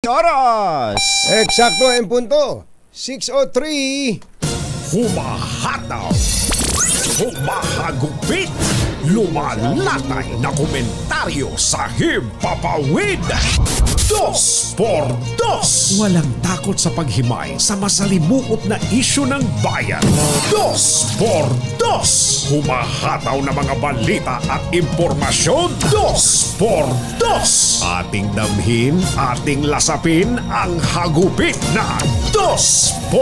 oras. Eksakto en punto. 6:03. Humahataw, humahagupit, lumalatay na komentaryo sa Himpapawid. 2x2. Walang takot sa paghimay sa masalimuot na isyu ng bayan. 2x2. Humahataw na mga balita at impormasyon. 2x2. Ating damhin, ating lasapin ang hagupit na 2x2.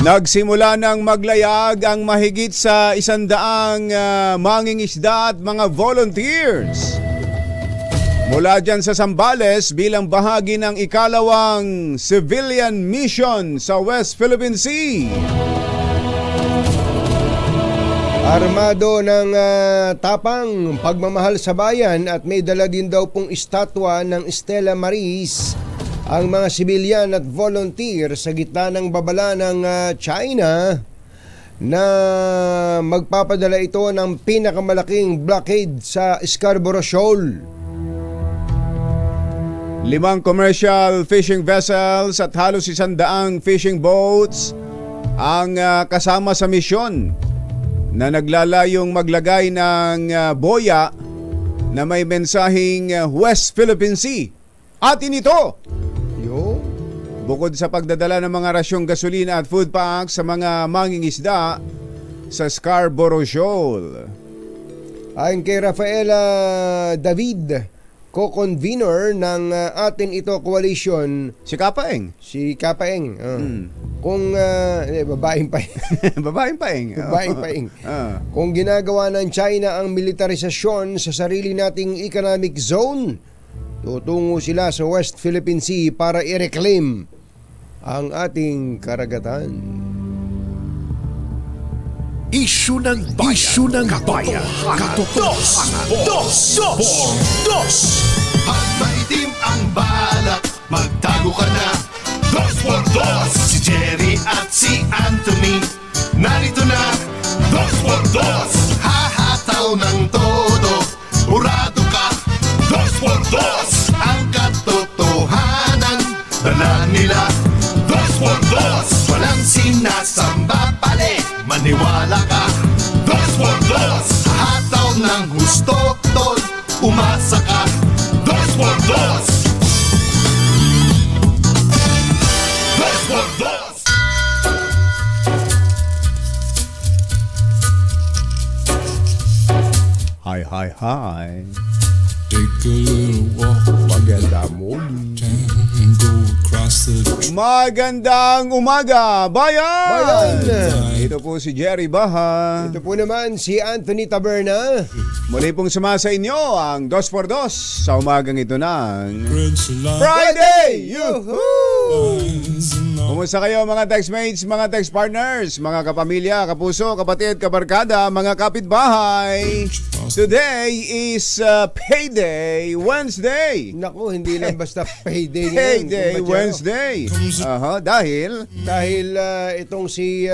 Nagsimula ng maglayag ang mahigit sa 100 mangingisda at mga volunteers mula dyan sa Zambales bilang bahagi ng ikalawang civilian mission sa West Philippine Sea. Armado ng tapang pagmamahal sa bayan at may dala din daw pong estatwa ng Stella Maris ang mga sibilyan at volunteer sa gitna ng babala ng China na magpapadala ito ng pinakamalaking blockade sa Scarborough Shoal. 5 commercial fishing vessels at halos 100 fishing boats ang kasama sa misyon na naglalayong maglagay ng boya na may mensaheng West Philippine Sea. Atin ito! Bukod sa pagdadala ng mga rasyong gasolina at food packs sa mga mangingisda sa Scarborough Shoal. Ayon kay Rafaela David, co-convener ng Atin Ito Coalition. Si Kapaeng. Si Kapaeng. Kung babaeng paeng. Babaeng paeng. Babaeng paeng. Kung ginagawa ng China ang militarisasyon sa sarili nating economic zone, tutungo sila sa West Philippine Sea para i-reclaim ang ating karagatan. Isyu ng bayan. Katotohanan. 2x2. Pag maitim ang balak, magtago ka na. 2x2. Si Jerry at si Anthony, narito na. 2x2. Hahataw ng todo, urado ka. 2x2. Ang katotohanan, dala nila. 2x2. Walang sinasamba pale, maniwala ka. 2x2. Hataw ng husto, tol, umasa ka. 2x2. 2x2. Hi. Take a little walk. Maganda mo. Magandang umaga, bayan! Bayan! Ito po si Jerry Baha. Ito po naman si Anthony Taberna. Muli pong sumasa inyo ang 2x2 sa umagang ito ng Friday! Friday! Yuhuu! Kumusta kayo mga textmates, mga text partners, mga kapamilya, kapuso, kapatid, kabarkada, mga kapitbahay? Today is Payday Wednesday. Naku, hindi lang basta payday ngayon. Payday Wednesday. Dahil itong si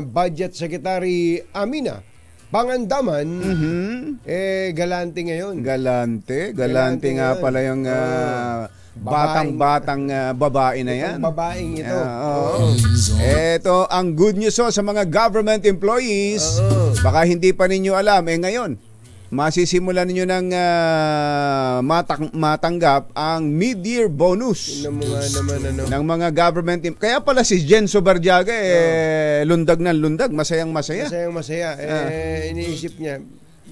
Budget Secretary Amina Pangandaman, galante ngayon. Galante nga ngayon. pala yung batang babae na yan. Itong babaeng ito. Ito ang good news sa mga government employees. Baka hindi pa ninyo alam, ngayon masisimulan ninyo ng matanggap ang mid-year bonus ng mga government. Kaya pala si Jen Sobardiaga lundag ng lundag, masayang masaya. Iniisip niya,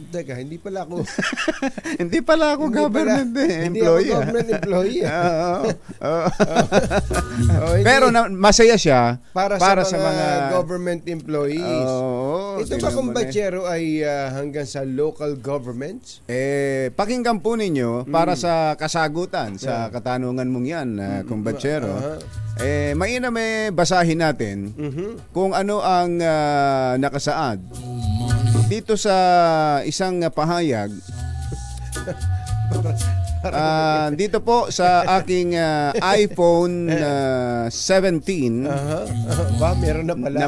teka, hindi pala ako government employee. Hindi ako government employee. Pero masaya siya para sa mga government employees. Ito ba kung Bachero ay hanggang sa local governments? Pakinggan po ninyo para sa kasagutan sa katanungan mong yan, kung Bachero. Mainam basahin natin kung ano ang nakasaad dito sa isang pahayag Dito po sa aking iPhone 17 Ba, meron na pala. na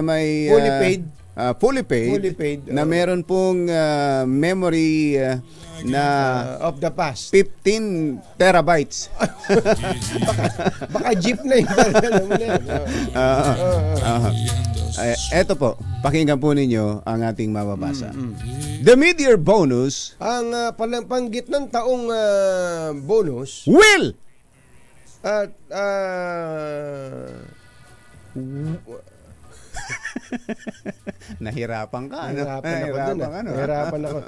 may Fully paid. Fully paid, na meron pong memory na Of the past. 15 terabytes. Baka jeep na yun. Alam mo na yan. Eto po, pakinggan po ninyo ang ating mababasa. The mid-year bonus Ang panggit ng taong bonus will at nahirapan ka. Nahirapan ako.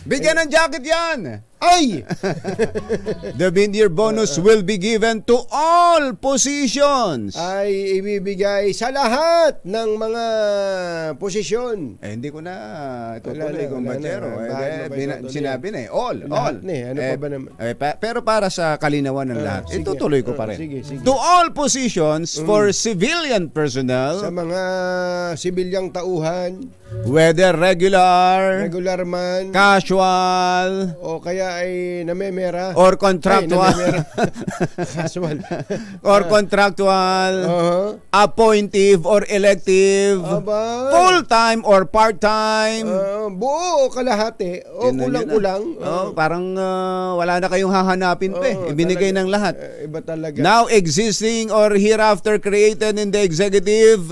Bigyan ng jacket yan. Ay! The mid-year bonus will be given to all positions. Ay ibibigay sa lahat ng mga posisyon. Hindi ko na Wala itutuloy, na, kumpatsero. wala na. Bakit mo ba itutuloy? Sinabi na all. Lahat na eh. Ano pa ba naman? Pero para sa kalinawan ng lahat, sige. itutuloy ko pa rin. Sige. To all positions for civilian personnel, Sa mga sibilyang tauhan, whether regular, casual, casual, o kaya ay namemera. or contractual, Ay, namemera. Casual. or contractual, appointive or elective, Aba. full-time or part-time. Buo o kalahati o Yun na, kulang-kulang. yun na. Parang wala na kayong hahanapin pa. Ibinigay ng lahat. Iba talaga. Now existing or hereafter created in the executive,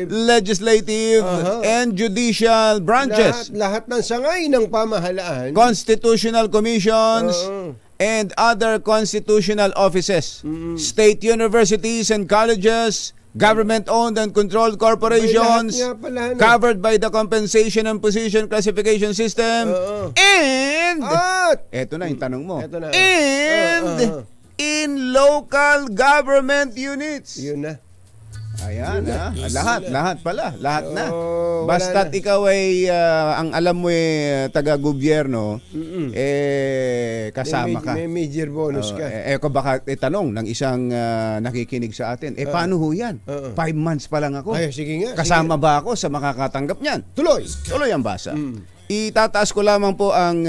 legislative, and judicial branches, Lahat ng sangay ng pamahalaan. constitutional commissions, and other constitutional offices, state universities and colleges, government-owned and controlled corporations, May lahat nga pala, ano? covered by the compensation and position classification system, and, eto na yung tanong mo, Eto na. and, in local government units. Yun na. Ayan, lahat pala, lahat na. Oo, wala Basta't na. ikaw ay, ang alam mo taga-gobyerno, kasama ka. May major bonus ka. Ko baka itanong ng isang nakikinig sa atin, paano ho yan? 5 months pa lang ako. Ay, sige nga. Kasama ba ako sa makakatanggap niyan? Tuloy. Tuloy ang basa. Itataas ko lamang po ang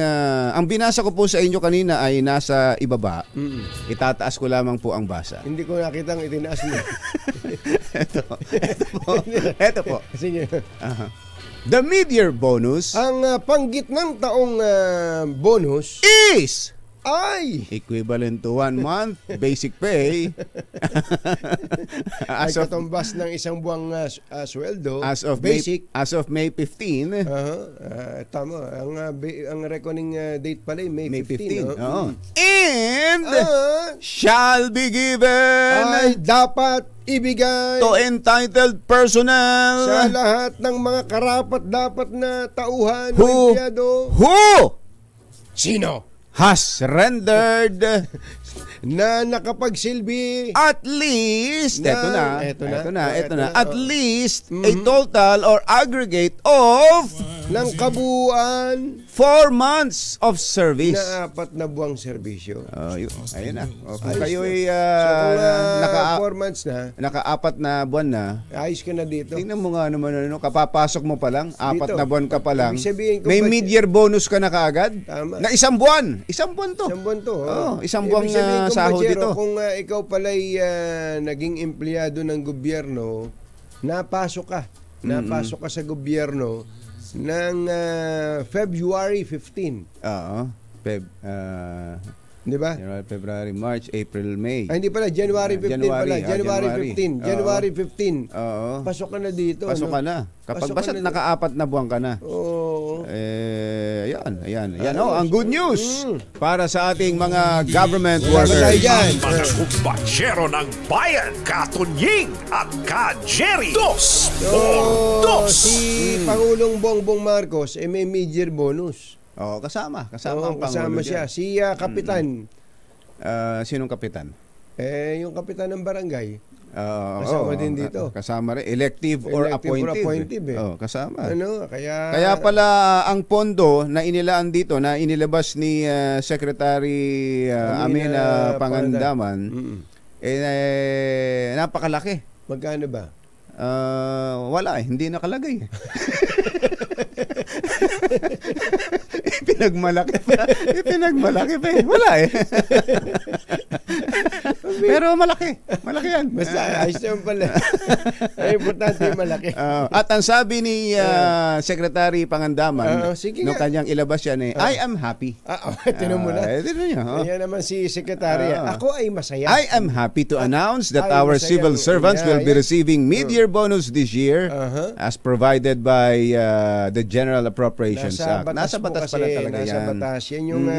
binasa ko po sa inyo kanina ay nasa ibaba. Itataas ko lamang po ang basa. Hindi ko nakitang itinaas mo. Ito po. Sige. The mid-year bonus Ang panggit ng taong bonus is ay equivalent to 1 month basic pay ay katumbas ng isang buwang sweldo. as of basic. May 15. Tama. Ang reckoning date pala ay May 15. Oo. And shall be given Ay dapat ibigay to entitled personnel sa lahat ng mga karapat-dapat na tauhan o Who? empleyado. who Sino? has rendered Na nakapagsilbi at least Na- ito eto na na. at least a total or aggregate of ng kabuuan 4 months of service. na 4 na buwang serbisyo. Ayun na. Kung Ayos kayo na. ay So kung 4 naka months na, naka-4 na buwan na, ayos ka na dito. tingnan mo nga naman kapapasok mo pa lang, 4 na buwan ka pa lang. Ibig sabihin ko May ba- mid-year bonus ka na kaagad? Tama. Na isang buwan. Isang buwan to. Isang buwan to. Isang Ibig buwang sabihin, sahod kumpatsero, dito. Kung ikaw pala'y naging empleyado ng gobyerno, napasok ka sa gobyerno ng February 15. Oo. Di ba? January, February, March, April, May. Ay, hindi pala. January 15 pala. January. January 15. Oo. Pasok ka na dito. Pasok ka na. Kapag Pasok basta ka na. naka-4 na buwan ka na. Oo. Ayan. Ang good news para sa ating mga government workers. tayo dyan. Ang mga kumbatsero ng bayan, Katunying at Ka-Jerry. Dos por dos. Si Pangulong Bongbong Marcos may major bonus. Kasama ang Kasama Pangulo siya. dyan. Si Kapitan. Sinong kapitan? Yung kapitan ng barangay. Kasama din dito. Kasama rin. Elective or appointive. Kasama. Kaya pala ang pondo na inilaan dito, na inilabas ni Secretary Amina Pangandaman, napakalaki. Magkano ba? Wala hindi nakalagay. Pinagmalaki pa eh. Wala eh. Pero malaki yan. Basta ayos naman pala. Ay, importante yung malaki. At ang sabi ni Secretary Pangandaman, sige nung nga. kanyang ilabas yan I am happy. Tinan mo na. Tinan niyo. Ayan naman si Secretary. Ako ay masaya. I am happy to announce that Ay, our masaya. civil servants will be Yeah. receiving mid-year bonus this year as provided by the General Appropriations Act. Nasa batas pala talaga nasa yan. batas. Yan yung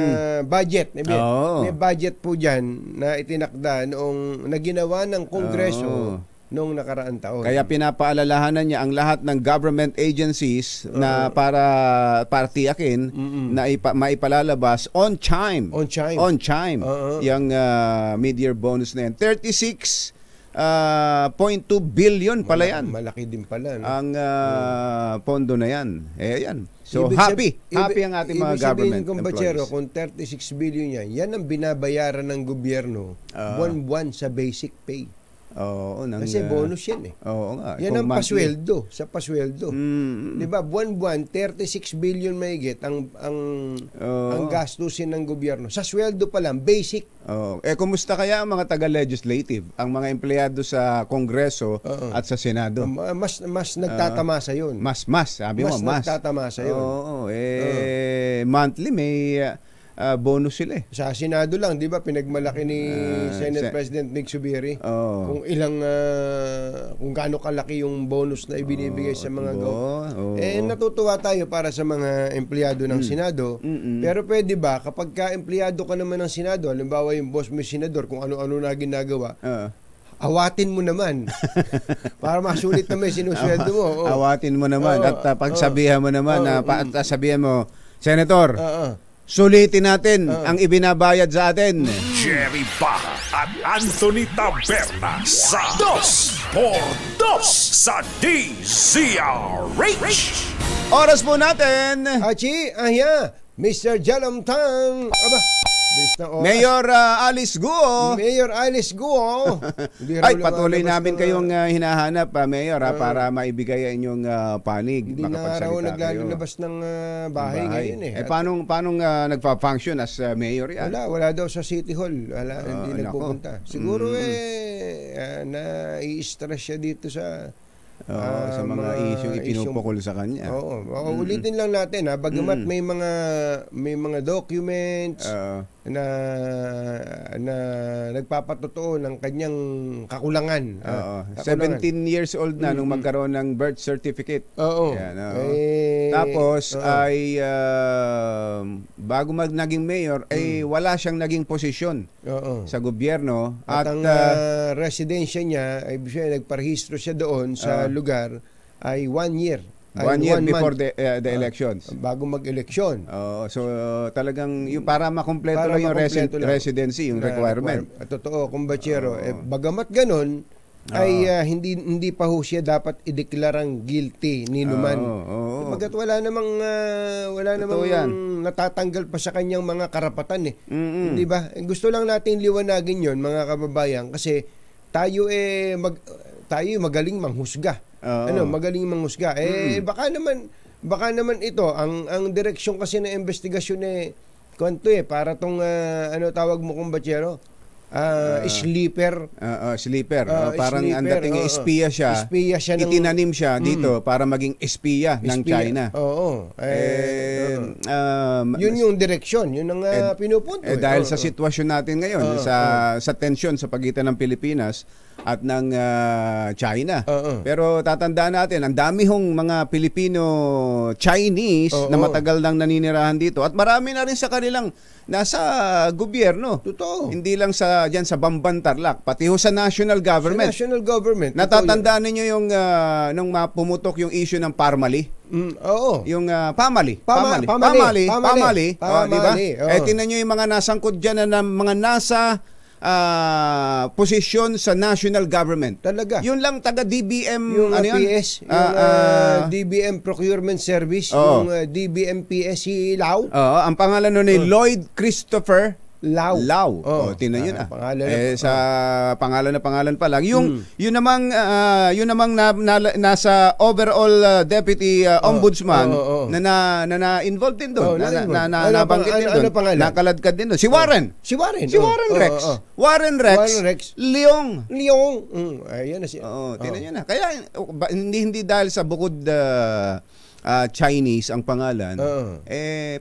budget. Oo. May budget po dyan na itinakda noong naginawa ng Kongreso noong nakaraang taon. Kaya pinapaalalahanan niya ang lahat ng government agencies na para tiyakin na maipalalabas on time. On time. Yung mid-year bonus na yan. 36.2 billion pala yan. Malaki din pala. No? Ang pondo na yan. Yan. So Ibig happy ang ating mga government Kumbachero, employees. kung 36 billion yan ang binabayaran ng gobyerno buwan-buwan sa basic pay. Oo, Kasi bonus yan eh. Oo nga. Yan ang pasweldo, sa pasweldo. 'Di ba? Buwan-buwan 36 billion mahigit ang gastusin ng gobyerno. Sa sweldo pa lang, basic. Kumusta kaya ang mga taga-legislative, ang mga empleyado sa Kongreso at sa Senado? Mas nagtatamasa 'yun. Mas, sabi mo, mas. Nagtatamasa 'yun. Monthly may bonus sila eh. Sa Senado lang, 'di ba, pinagmalaki ni Senate President Nick Zubiri kung ilang kung gaano kalaki yung bonus na ibinibigay sa mga natutuwa tayo para sa mga empleyado ng Senado. Pero pwede ba kapag ka empleyado ka naman ng Senado, halimbawa yung boss mo senador, kung ano-ano na ginagawa, awatin mo naman para masulit na may sinusweldo mo. Awatin mo naman at pagsabihan mo naman at sabihan mo, Senator, sulitin natin ang ibinabayad sa atin. Jerry Baja at Anthony Taberna sa 2x2 sa DZRH. Oras po natin. Achi, Mr. Jalamtang. Aba, bilis na oras. Mayor Alice Guo. Mayor Alice Guo. Ay, patuloy namin kayong hinahanap, Mayor, para maibigay ang inyong panig. Hindi na raw naglalabas ng bahay ngayon eh. Paano nagpa-function as Mayor yan? Wala daw sa City Hall. Hindi nagpupunta. Siguro na-i-stress siya dito sa mga isyong ipinupukol sa kanya. Ulitin lang natin bagamat may mga documents na nagpapatotoo ng kanyang kakulangan. 17 years old na nung magkaroon ng birth certificate. Tapos ay bago naging mayor ay wala siyang naging posisyon sa gobyerno at ang residensya niya ay nagparehistro siya doon sa lugar ay 1 year. 1 year before the elections. Bago mag-eleksyon. So talagang yung para makumpleto lang yung residency, yung requirement. Totoo, kumbachero. Bagamat ganun, ay hindi pa ho siya dapat ideklarang guilty ni Numan. Bagat wala namang natatanggal pa sa kanyang mga karapatan eh. Di ba? Gusto lang natin liwanagin 'yon, mga kababayan, kasi tayo magaling manghusga. Magaling manghusga. Baka naman ito ang direksyon kasi ng investigasyon para tong tawag mo, kumbachero? Sleeper. Parang ang dating espiya siya. Itinanim siya dito para maging espiya ng China. Yun yung direksyon. Yun ang pinupunto. Dahil sa sitwasyon natin ngayon, sa tensyon sa pagitan ng Pilipinas at ng China. Pero tatandaan natin, ang dami hong mga Pilipino-Chinese na matagal nang naninirahan dito at marami na rin sa kanilang nasa gobyerno. Totoo. Hindi lang diyan sa Bamban Tarlac, pati ho sa national government. Sa national government. Natatandaan ninyo yung nung pumutok yung issue ng Parmali? Yung Pamali. Diba? Tingnan nyo yung mga nasangkot dyan na mga nasa posisyon sa national government. Talaga. Yun lang taga DBM, yung PS, yung DBM Procurement Service, yung DBM PS si Lao. Ang pangalan nun ni Lloyd Christopher Lau. Tingnan nyo na. Pangalan sa pangalan pa lang. Yun namang nasa overall deputy ombudsman na involved din doon. Nabanggit din doon. Nakaladkad din doon. Si Warren Rex. Warren Rex. Leong. Ayan na siya. Tingnan nyo na. Kaya hindi dahil sa bukod Chinese ang pangalan,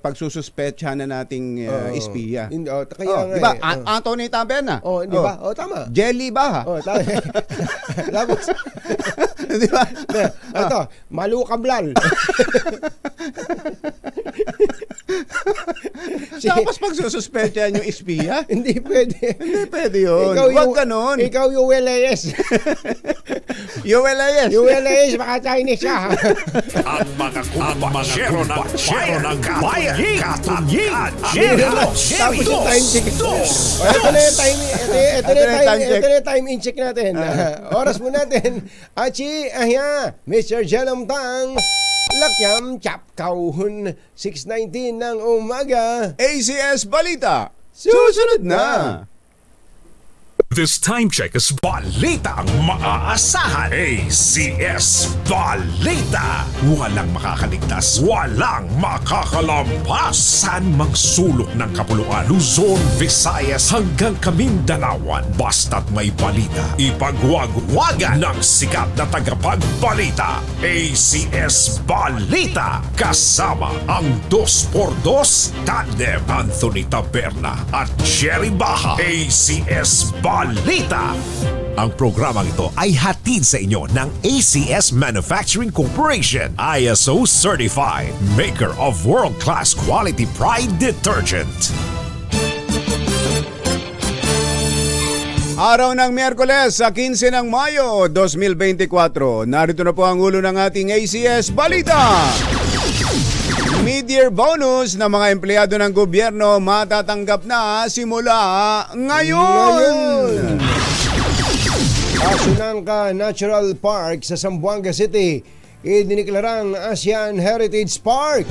pagsususpetsahan na nating espiya. Kaya diba? Anthony Taberna. Di ba? Tama. Jelly Baha. Tapos, di ba? Ito, Malu Kablal. Tapos pagsususpetsahan yung espiya? Hindi pwede. Hindi pwede yun. Huwag ganon. Ikaw yung ULAS. ULAS, baka Chinese siya. Ang mga kumpanyero ng bayan, katunyian, tapos yung time check. Ito na yung time in check natin. Oras mo natin. Achi, Mr. Jelom Tang, Lakyam, Chap Kauhun, 6:19 ng umaga. ACS Balita, susunod na. This time check is Balita ang maaasahan. ACS Balita. Walang makakaligtas, walang makakalampas. Saan mang sulok ng kapuluan, Luzon, Visayas hanggang Kamindalawan. Basta't may balita, ipagwagwagan ng sikat na tagapagbalita. ACS Balita. Kasama ang 2x2 tandem Anthony Taberna at Jerry Baha. ACS Balita. Ang programang ito ay hatid sa inyo ng ACS Manufacturing Corporation, ISO certified, maker of world-class quality Pride detergent. Araw ng Miyerkules sa 15 ng Mayo 2024. Narito na po ang ulo ng ating ACS Balita. Mid-year bonus na mga empleyado ng gobyerno matatanggap na simula ngayon. Asunangka Natural Park sa Zamboanga City, idiniklarang ASEAN Heritage Park.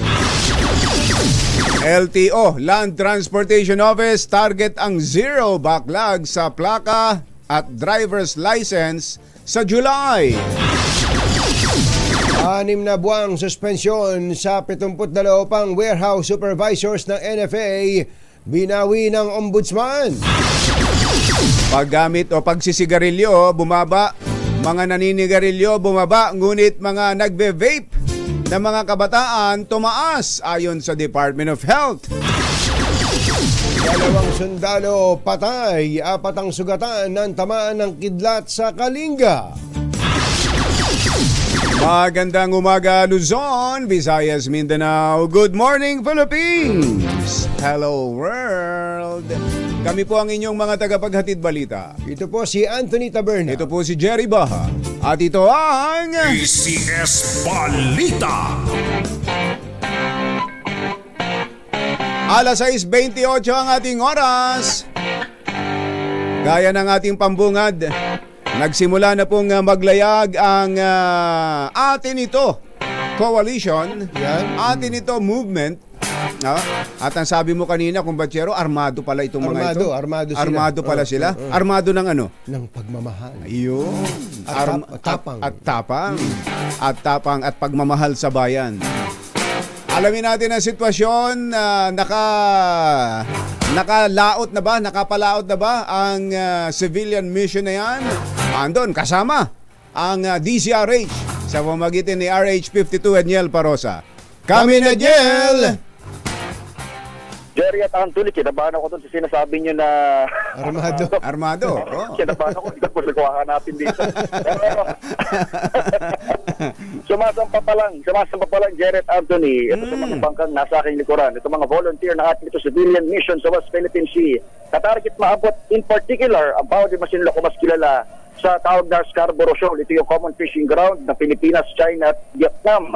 LTO, Land Transportation Office, target ang zero backlog sa plaka at driver's license sa July. 6 na buwang suspensyon sa 72 pang warehouse supervisors ng NFA, binawi ng ombudsman. Paggamit o pagsisigarilyo, bumaba. Mga naninigarilyo, bumaba. Ngunit mga nagbe-vape na mga kabataan, tumaas ayon sa Department of Health. 2 sundalo patay, 4 ang sugatan ng tamaan ng kidlat sa Kalinga. Magandang umaga Luzon, Visayas, Mindanao. Good morning Philippines. Hello world. Kami po ang inyong mga tagapaghatid balita. Ito po si Anthony Taberna. Ito po si Jerry Baha. At ito ang ACS Balita. Alas 6:28 ang ating oras. Gaya ng ating pambungad, nagsimula na pong maglayag ang atin ito coalition, atin ito movement. At ang sabi mo kanina, kumpatsero, armado pala itong mga ito. Armado pala sila. Armado ng ano? Ng pagmamahal. Ayun. Tapang. At tapang at pagmamahal sa bayan. Alamin natin ang sitwasyon. Nakapalaot na ba ang civilian mission na yan? Andon, kasama ang DCRH sa pamamagitan ni RH52 Edniel Parosa. Kami na Jel! Jerry at Anthony, kinabahan ako doon sa sinasabi nyo na Armado. Kinabahan ako, hindi ko kuha natin dito. Sumasampa pa lang, Jerry at Anthony, ito sa mga bangkang nasa aking likuran, ito mga volunteer na ating ito civilian mission sa West Philippine Sea. Katarget maabot, in particular, ang Bao de Masinloc o mas kilala sa tawag na Scarborough Shoal. Ito yung common fishing ground ng Pilipinas, China at Vietnam.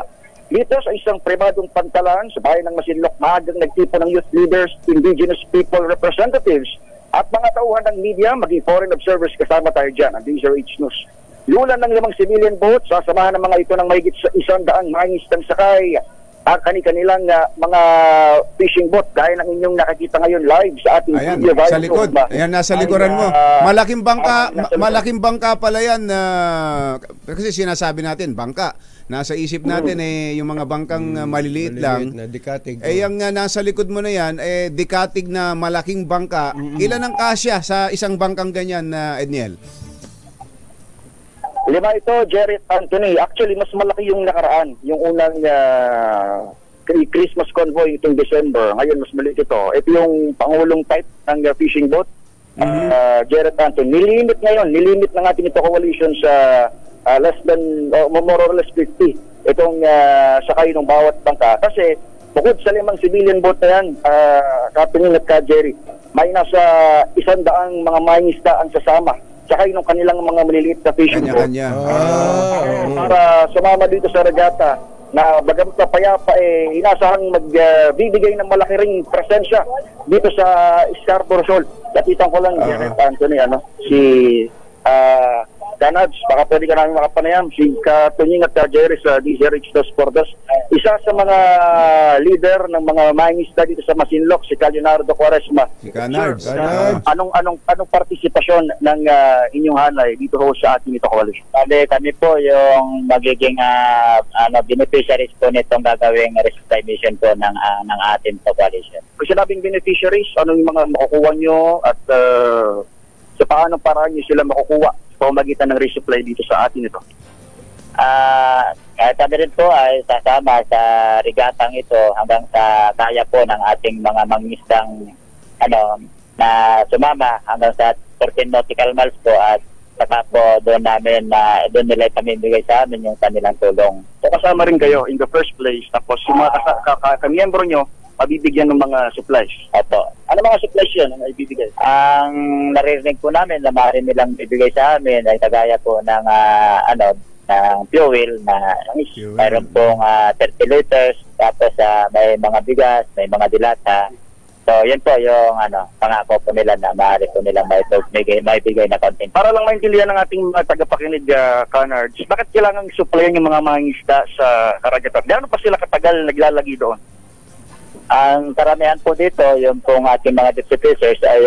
Dito sa isang pribadong pantalan sa bayan ng Masinloc, maagang nagtipo ng youth leaders, indigenous people representatives at mga tauhan ng media, maging foreign observers kasama tayo dyan, ang DZRH News. Lulan ng 5 civilian boats, sasamahan ng mga ito ng mahigit sa 100 mangistang sakay. kanilang mga fishing boat gaya ng inyong nakikita ngayon live sa ating Ayan, video sa likod. Ayan, nasa likuran mo. Malaking bangka, nasa likod. malaking bangka pala yan. Kasi sinasabi natin, bangka. Nasa isip natin yung mga bangkang maliliit lang. Na dikatig. Yung nasa likod mo na yan, dikatig na malaking bangka. Ilan ang kasya sa isang bangkang ganyan, Edniel? 5 ito, Jerry Anthony. Actually, mas malaki yung nakaraan. Yung unang Christmas convoy itong December. Ngayon, mas maliit ito. Ito yung pangulong type ng fishing boat. Jerry Anthony. Nilimit ng ating ito coalition sa less than, more or less 50. Itong sakay ng bawat bangka. Kasi, bukod sa 5 civilian boat na yan, Kapiteng at Jerry, may nasa 100 mga mangingisda ang sasama. Sakay ng kanilang mga maliliit na fishing boat. Kanya-kanya. Para sumama dito sa regata na bagamat na payapa inasahang magbibigay ng malaki ring presensya dito sa Scarborough Shoal. Latitan ko lang, Anthony, si Canards, baka pwede ka namin makapanayam, si Katunying at Jerry sa DZRH Dos Portos. Isa sa mga leader ng mga mangingisda dito sa Masinloc, si Leonardo Quaresma. Si Canards. Sir, anong partisipasyon ng inyong hanay dito ho sa ating ito coalition? Kami po yung magiging beneficiaries po nitong gagawing rescue mission po ng ating coalition. Kung sinabing beneficiaries, anong mga makukuha nyo at sa paano paraan nyo sila makukuha sa pamagitan ng resupply dito sa atin ito? Kami rin po ay sasama sa regatang ito hanggang sa kaya po ng ating mga mangingisdang na sumama hanggang sa 14 nautical miles po at saka po doon doon nila kami bigay sa amin yung kanilang tulong. So kasama rin kayo in the first place, tapos yung mga kamiyembro nyo mabibigyan ng mga supplies. Opo. Ano mga supplies yun ang ibibigay? Ang naririnig po namin na maaari nilang ibigay sa amin ay kagaya po ng ng fuel na mayroon pong 30 liters, tapos may mga bigas, may mga dilata. So yan po yung pangako po nila na maaari po nilang maibigay na content. Para lang maintindihan ng ating mga tagapakinig, Canards, bakit kailangan supplyan yung mga mangingisda sa karagatan? Gaano pa sila katagal naglalagi doon? Ang karamihan po dito, yung pong ating mga deep sea fishers ay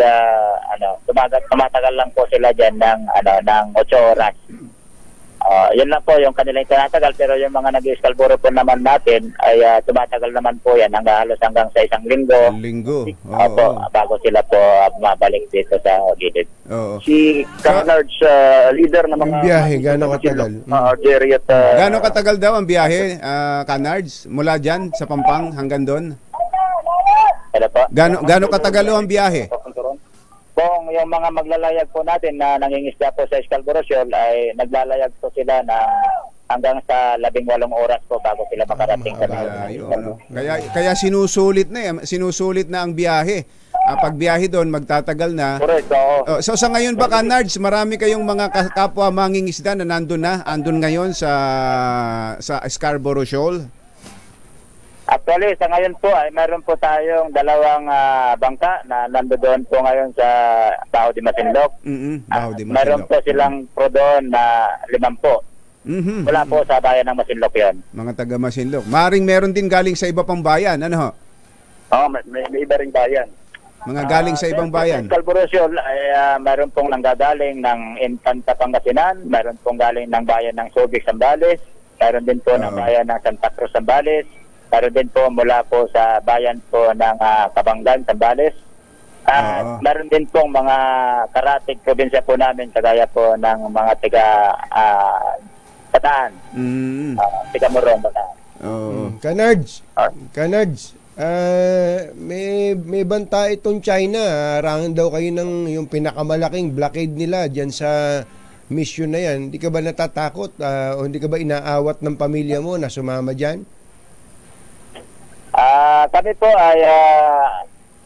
tumatagal lang po sila dyan ng 8 oras. Yun lang po yung kanilang tinatagal, pero yung mga nag-Scarborough po naman natin ay tumatagal naman po yan halos hanggang sa 1 linggo. Opo, bago sila po mabalik dito sa gilid. Si Canards, leader ng mga biyahe, gaano katagal? Jerry at gaano katagal daw ang biyahe, Canards, mula dyan sa Pampang hanggang doon? Ano po? Gaano katagal ang biyahe? Kung yung mga maglalayag po natin na nangingisda po sa Scarborough Shoal ay naglalayag po sila hanggang sa 18 oras po bago sila makarating sa Kaya sinusulit na ang biyahe. Pag biyahe doon magtatagal na. Correct. So sa ngayon ba, Canards, marami kayong mga kapwa mangingisda na andun ngayon sa Scarborough Shoal? Actually, sa ngayon po ay meron po tayong 2 bangka na nandoon po ngayon sa Baho de Masinloc. Meron po silang pro doon na 5. Wala po sa bayan ng Masinloc yon. Mga taga Masinloc. Maring meron din galing sa iba pang bayan, ano ho? May iba ring bayan. Mga galing sa ibang bayan. Sa Scarborough Shoal ay meron pong nanggagaling ng Infanta, Pangasinan, meron pong galing ng bayan ng Subic, Zambales, meron din po ng bayan ng Santa Cruz, Zambales. Meron din po mula po sa bayan po ng Kabanggan, Zambales. Meron din po mga karatig probinsya po namin, kagaya po ng mga tiga Bataan, tiga Morong, Bataan. Canards, may banta itong China. Harangan daw kayo ng yung pinakamalaking blockade nila dyan sa mission na yan. Hindi ka ba natatakot o hindi ka ba inaawat ng pamilya mo na sumama dyan? Kami po ay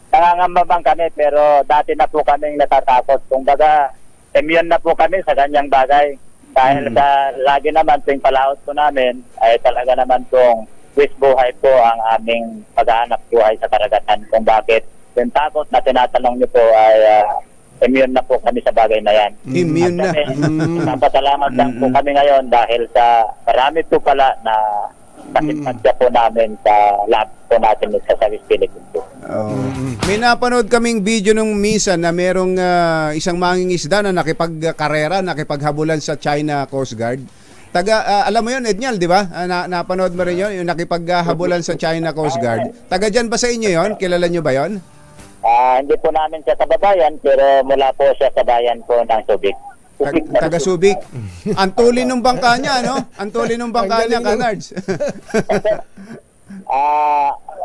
nangangambabang kami, pero dati na po kaming natatakot. Kung baga, immune na po kami sa ganyang bagay. Dahil lagi naman tuwing palaot po namin, ay talaga naman pong wish buhay po ang aming paghahanap buhay sa karagatan. Kung bakit yung takot na tinatanong niyo po ay immune na po kami sa bagay na yan. Immune na. Napasalamat lang po kami ngayon dahil sa marami po pala na asistansya po namin sa lab po natin sa West Philippines po. May napanood kaming video nung minsan na merong isang mangingisda na nakipagkarera, nakipaghabulan sa China Coast Guard. Alam mo yun, Edniel, di ba? Napanood mo rin yun, yung nakipaghabulan sa China Coast Guard. Taga dyan ba sa inyo yun? Kilala nyo ba yun? Hindi po namin siya sa babayan, pero mula po siya sa bayan po ng Subic. Taga Subic. Ang tuli ng bangka niya, no? Ang tuli ng bangka niya, Kanards.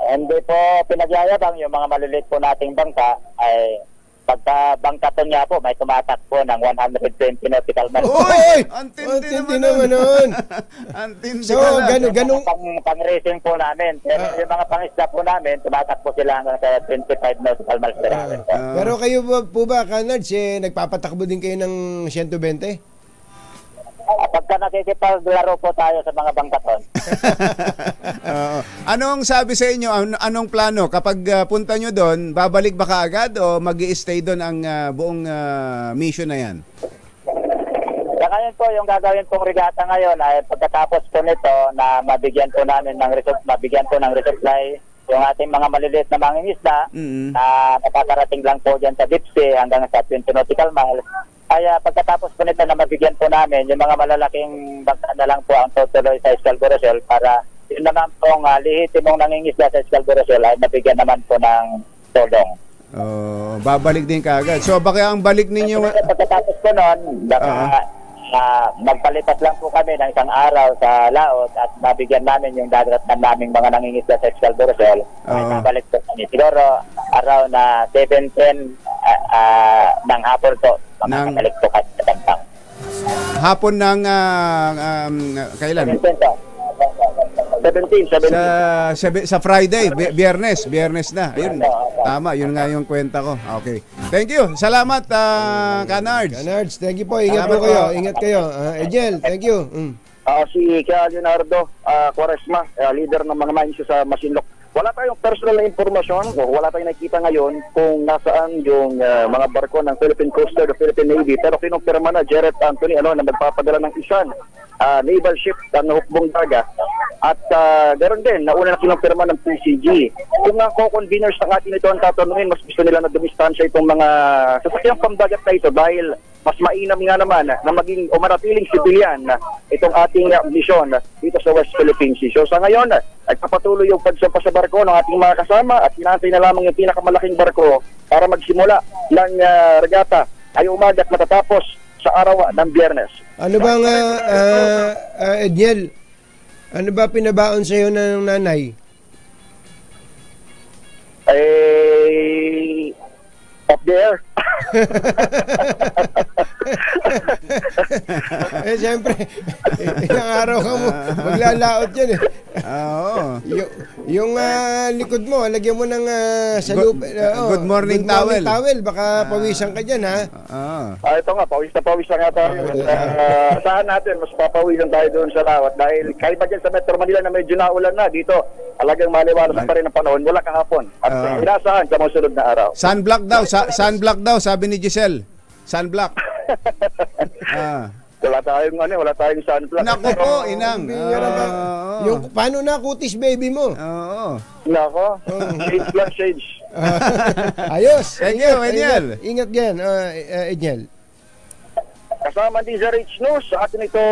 Hindi po pinagyayabang yung mga maliliit po nating bangka ay pagka bangka niya po may tumatakbo ng 120 nautical miles. Uy! Antindi naman nun. Antindi So, ganun. Pang-racing po namin. Pero yung mga pang-isda po namin, tumatakbo sila hanggang sa 25 nautical miles per hour. Pero kayo po ba, Kanards, nagpapatakbo din kayo ng 120? Pagka nakikipaglaro po tayo sa mga bangkaton. Anong sabi sa inyo? Anong plano? Kapag punta nyo doon, babalik ba kaagad o mag-i-stay doon ang buong mission na yan? Kaya po yung gagawin pong regata ngayon ay pagkatapos po nito na mabigyan po ng resupply yung ating mga maliliit na mangingisda na nakakarating lang po dyan sa deep sea hanggang sa 20 nautical miles. Kaya pagkatapos po nito na mabigyan po namin, yung mga malalaking bangka na lang po ang tutuloy sa Scarborough Shoal para yun naman pong lihitimong nangingisda sa Scarborough Shoal ay mabigyan naman po ng tulong. Babalik din kaagad. So baka ang balik ninyo... Pagkatapos po nun, magpalipas lang po kami ng isang araw sa laot at mabigyan namin yung dadatnan naming mga nangingisda sa Scarborough Shoal. Ay babalik po kami. Siguro araw na 7:10 ng hapon po. Makakabalik po kasi sa bangkang. Hapon ng kailan? 17. Sa Friday, Biyernes na. Ayun, tama, yun nga yung kwenta ko. Okay. Thank you. Salamat, Kanards. Kanards, thank you po. Ingat po kayo. Ingat kayo. Ejel, thank you. Si Kaya Leonardo Quaresma, leader ng mga mines sa Masinloc. Wala tayong personal na impormasyon o wala tayong nakikita ngayon kung nasaan yung mga barko ng Philippine Coast Guard o Philippine Navy. Pero kinumpirma na Jared Anthony na magpapadala ng isang naval ship ng hukbong dagat. At ganoon din, nauna na kinumpirma ng PCG. Kung ang co-conveners ng atin ito ang tatanungin, mas gusto nila na dumistansya itong mga sasakyang pamdagat na ito dahil mas mainam nga naman na maging o manatiling sibilyan itong ating mission dito sa West Philippine Sea. So sa ngayon, nagpapatuloy yung pagsampa sa barko ng ating mga kasama at hinantay na lamang yung pinakamalaking barko para magsimula ng regata ay umaga at matatapos sa araw ng Biyernes. Ano bang, Edniel, ano ba pinabaon sa'yo ng nanay? Up there. Siyempre, ilang araw ka mo, maglalaot yan eh. Oo. Yung likod mo, lagyan mo ng salup. Good morning towel. Baka pawisan ka dyan, ha? Ito nga, pawis na nga tayo. Saan natin, mas papawisan tayo doon sa lawat. Dahil kahit ba dyan sa Metro Manila na medyo naulan na, dito, talagang maliwalas pa rin ang panahon mula kahapon. At inasahan sa mga sunod na araw. Sunblock daw, sabi ni Giselle. Sunblock. Wala tayong sunblock. Naku po, inang. Yung paano na kutis baby mo? Oo. Nako, shades lang shades. Ayos. Thank you, Edniel. Ingat yan, Edniel. Kasama din sa Rich News sa atin ito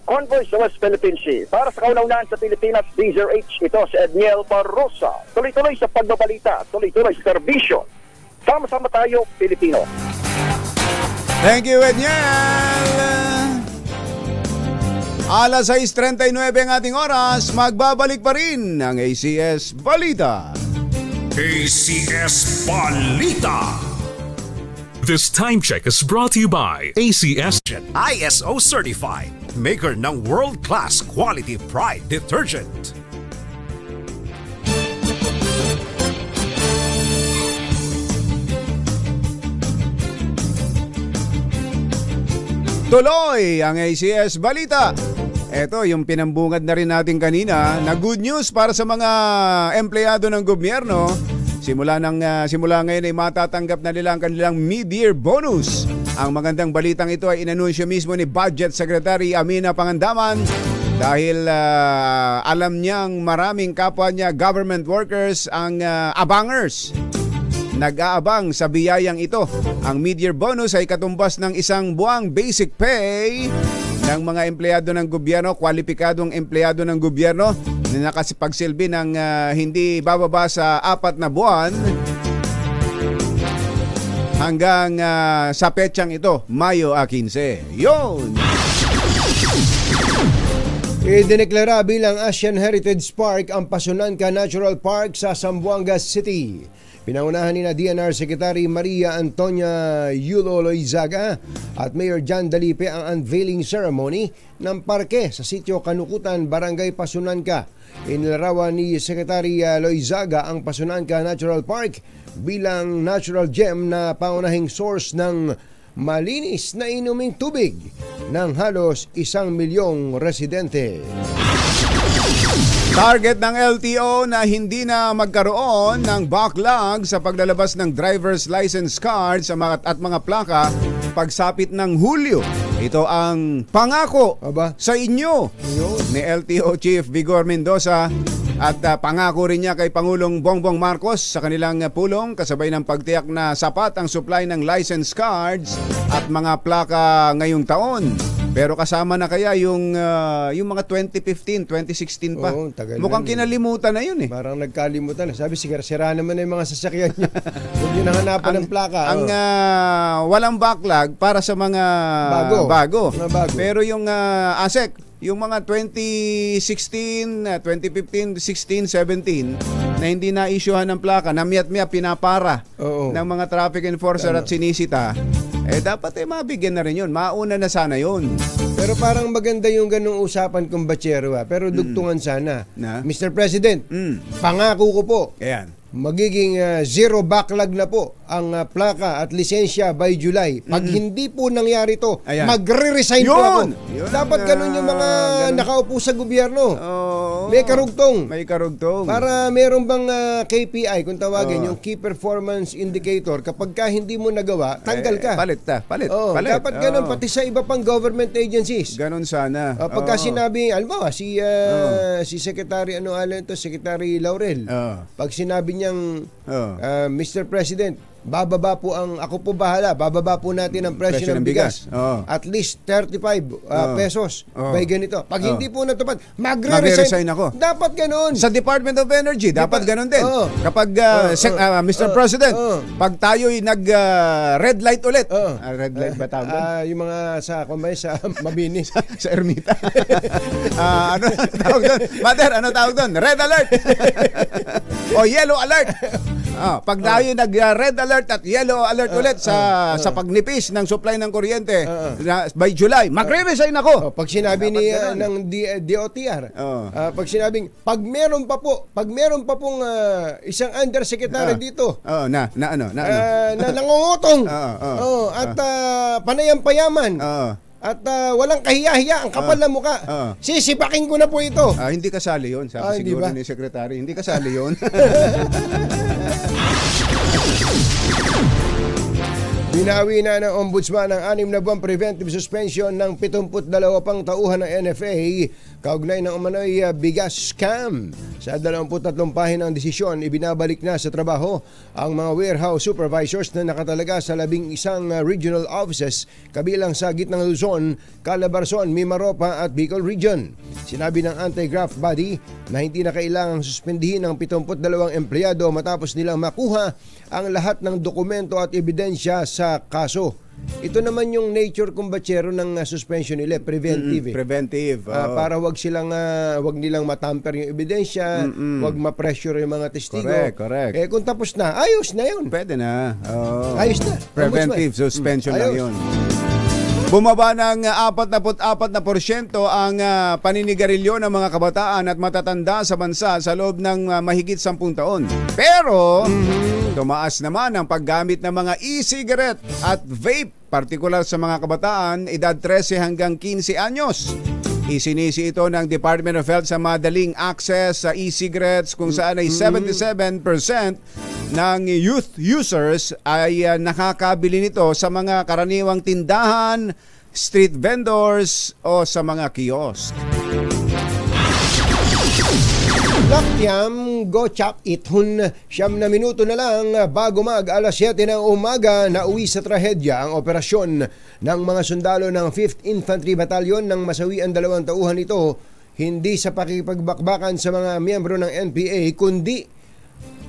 Convoy sa West Philippine Sea. Para sa kauna-unahan sa Pilipinas, Deezer H, ito si Edniel Parrosa. Tuloy-tuloy sa pagbabalita, tuloy-tuloy sa serbisyo. Sama-sama tayo, Pilipino. Thank you, Edniel. Alas 6:39 ang ating oras, magbabalik pa rin ang ACS Balita. ACS Balita. This time check is brought to you by ACS ISO certified, maker ng world-class quality Pride detergent. Tuloy ang ACS Balita. Ito yung pinambungad na rin natin kanina na good news para sa mga empleyado ng gobyerno. Simula ngayon ay matatanggap na nila ang kanilang mid-year bonus. Ang magandang balitang ito ay inanunsyo mismo ni Budget Secretary Amina Pangandaman Dahil alam niyang maraming kapwa niya government workers ang abangers. Nag-aabang sa biyayang ito. Ang mid-year bonus ay katumbas ng isang buwang basic pay ng mga empleyado ng gobyerno, kwalipikadong empleyado ng gobyerno na nakasipagsilbi ng hindi bababa sa 4 na buwan hanggang sa petsang ito, Mayo 15. Yun! Idineklara bilang Asian Heritage Park ang Pasunanca Natural Park sa Zamboanga City. Pinangunahan ni DNR Secretary Maria Antonia Yulo Loizaga at Mayor John Dalipe ang unveiling ceremony ng parke sa sitio Kanukutan, Barangay Pasunanca. Inilarawan ni Secretary Loizaga ang Pasunanca Natural Park bilang natural gem na pangunahing source ng malinis na inuming tubig ng halos 1 milyong residente. Target ng LTO na hindi na magkaroon ng backlog sa paglalabas ng driver's license cards at mga plaka pagsapit ng Hulyo. Ito ang pangako sa inyo ni LTO Chief Vigor Mendoza at pangako rin niya kay Pangulong Bongbong Marcos sa kanilang pulong kasabay ng pagtiyak na sapat ang supply ng license cards at mga plaka ngayong taon. Pero kasama na kaya yung mga 2015, 2016 pa. Oo, mukhang kinalimutan na yun eh. Parang nagkalimutan na. Sabi, sira naman na yung mga sasakyan niya. Huwag nyo nanganapan ng plaka. Ang walang backlog para sa mga bago. Pero yung ASEC, yung mga 2016, 2015, 16, 17 na hindi na-issuehan ng plaka, na miat-miat pinapara ng mga traffic enforcer at sinisita, dapat mabigyan na rin yun. Mauna na sana yun. Pero parang maganda yung ganung usapan kung Bachero. Pero dugtungan sana. Mr. President, pangako ko po. Ayan. Magiging zero backlog na po ang plaka at lisensya by July. Pag hindi po nangyari to, magre-resign po ako. Dapat ganun yung mga nakaupo sa gobyerno. May karugtong. Para meron bang KPI, kung tawagin, yung Key Performance Indicator, kapag ka hindi mo nagawa, tanggal ka. Palit. Dapat ganun, pati sa iba pang government agencies. Ganun sana. Pagka sinabi, alam si Secretary, Secretary Laurel, pag sinabi niyang, Mr. President, bababa po ako po bahala, bababa po natin ang presyo ng bigas. At least 35 pesos by ganito. Pag hindi po natupad, magre-resign ako. Dapat ganun. Sa Department of Energy, dapat ganun din. Kapag, Mr. President, pag tayo'y nag-red light ulit. Red light ba tawag doon? Yung mga sa Mabini. sa Ermita. Ano tawag doon? Mother, ano tawag doon? Red alert! O yellow alert! Pag tayo nag-red alert at yellow alert ulit sa pagnipis ng supply ng kuryente by July, magre-resign ako. Pag sinabi ng DOTR, pag sinabing pag meron pa pong isang undersecretary dito na nangungutong at panayang payaman at walang kahiya-hiya, ang kapal na mukha, sisipakin ko na po ito. Hindi kasali yun, sabi siguro ni Secretary. Hindi kasali yun. Binawi na ng Ombudsman ang 6 na buwang preventive suspension ng 72 pang tauhan ng NFA kaugnay ng umano'y bigas scam. Sa 23 pahinang desisyon, ibinabalik na sa trabaho ang mga warehouse supervisors na nakatalaga sa 11 regional offices kabilang sa Gitnang Luzon, Calabarzon, Mimaropa at Bicol Region. Sinabi ng anti-graft body na hindi na kailangang suspendihin ng 72 empleyado matapos nilang makuha ang lahat ng dokumento at ebidensya sa kaso. Ito naman yung nature kumbachero ng suspension nila, preventive. Preventive. Para wag nilang matamper yung ebidensya, wag ma-pressure yung mga testigo. Correct. Kung tapos na, ayos na yun. Pwede na. Ayos na. Preventive suspension lang yun. Bumaba ng 44% ang paninigarilyo ng mga kabataan at matatanda sa bansa sa loob ng mahigit 10 taon. Pero tumaas naman ang paggamit ng mga e-cigarette at vape, partikular sa mga kabataan edad 13 hanggang 15 anyos. Isinisi ito ng Department of Health sa madaling access sa e-cigarettes kung saan ay 77% ng youth users ay nakakabili nito sa mga karaniwang tindahan, street vendors o sa mga kiosk. Lakyam go chap ithun 9 na minuto na lang bago mag alas 7 ng umaga na uwi sa trahedya ang operasyon ng mga sundalo ng 5th Infantry Battalion nang masawi ang 2 tauhan nito hindi sa pakipagbakbakan sa mga miyembro ng NPA kundi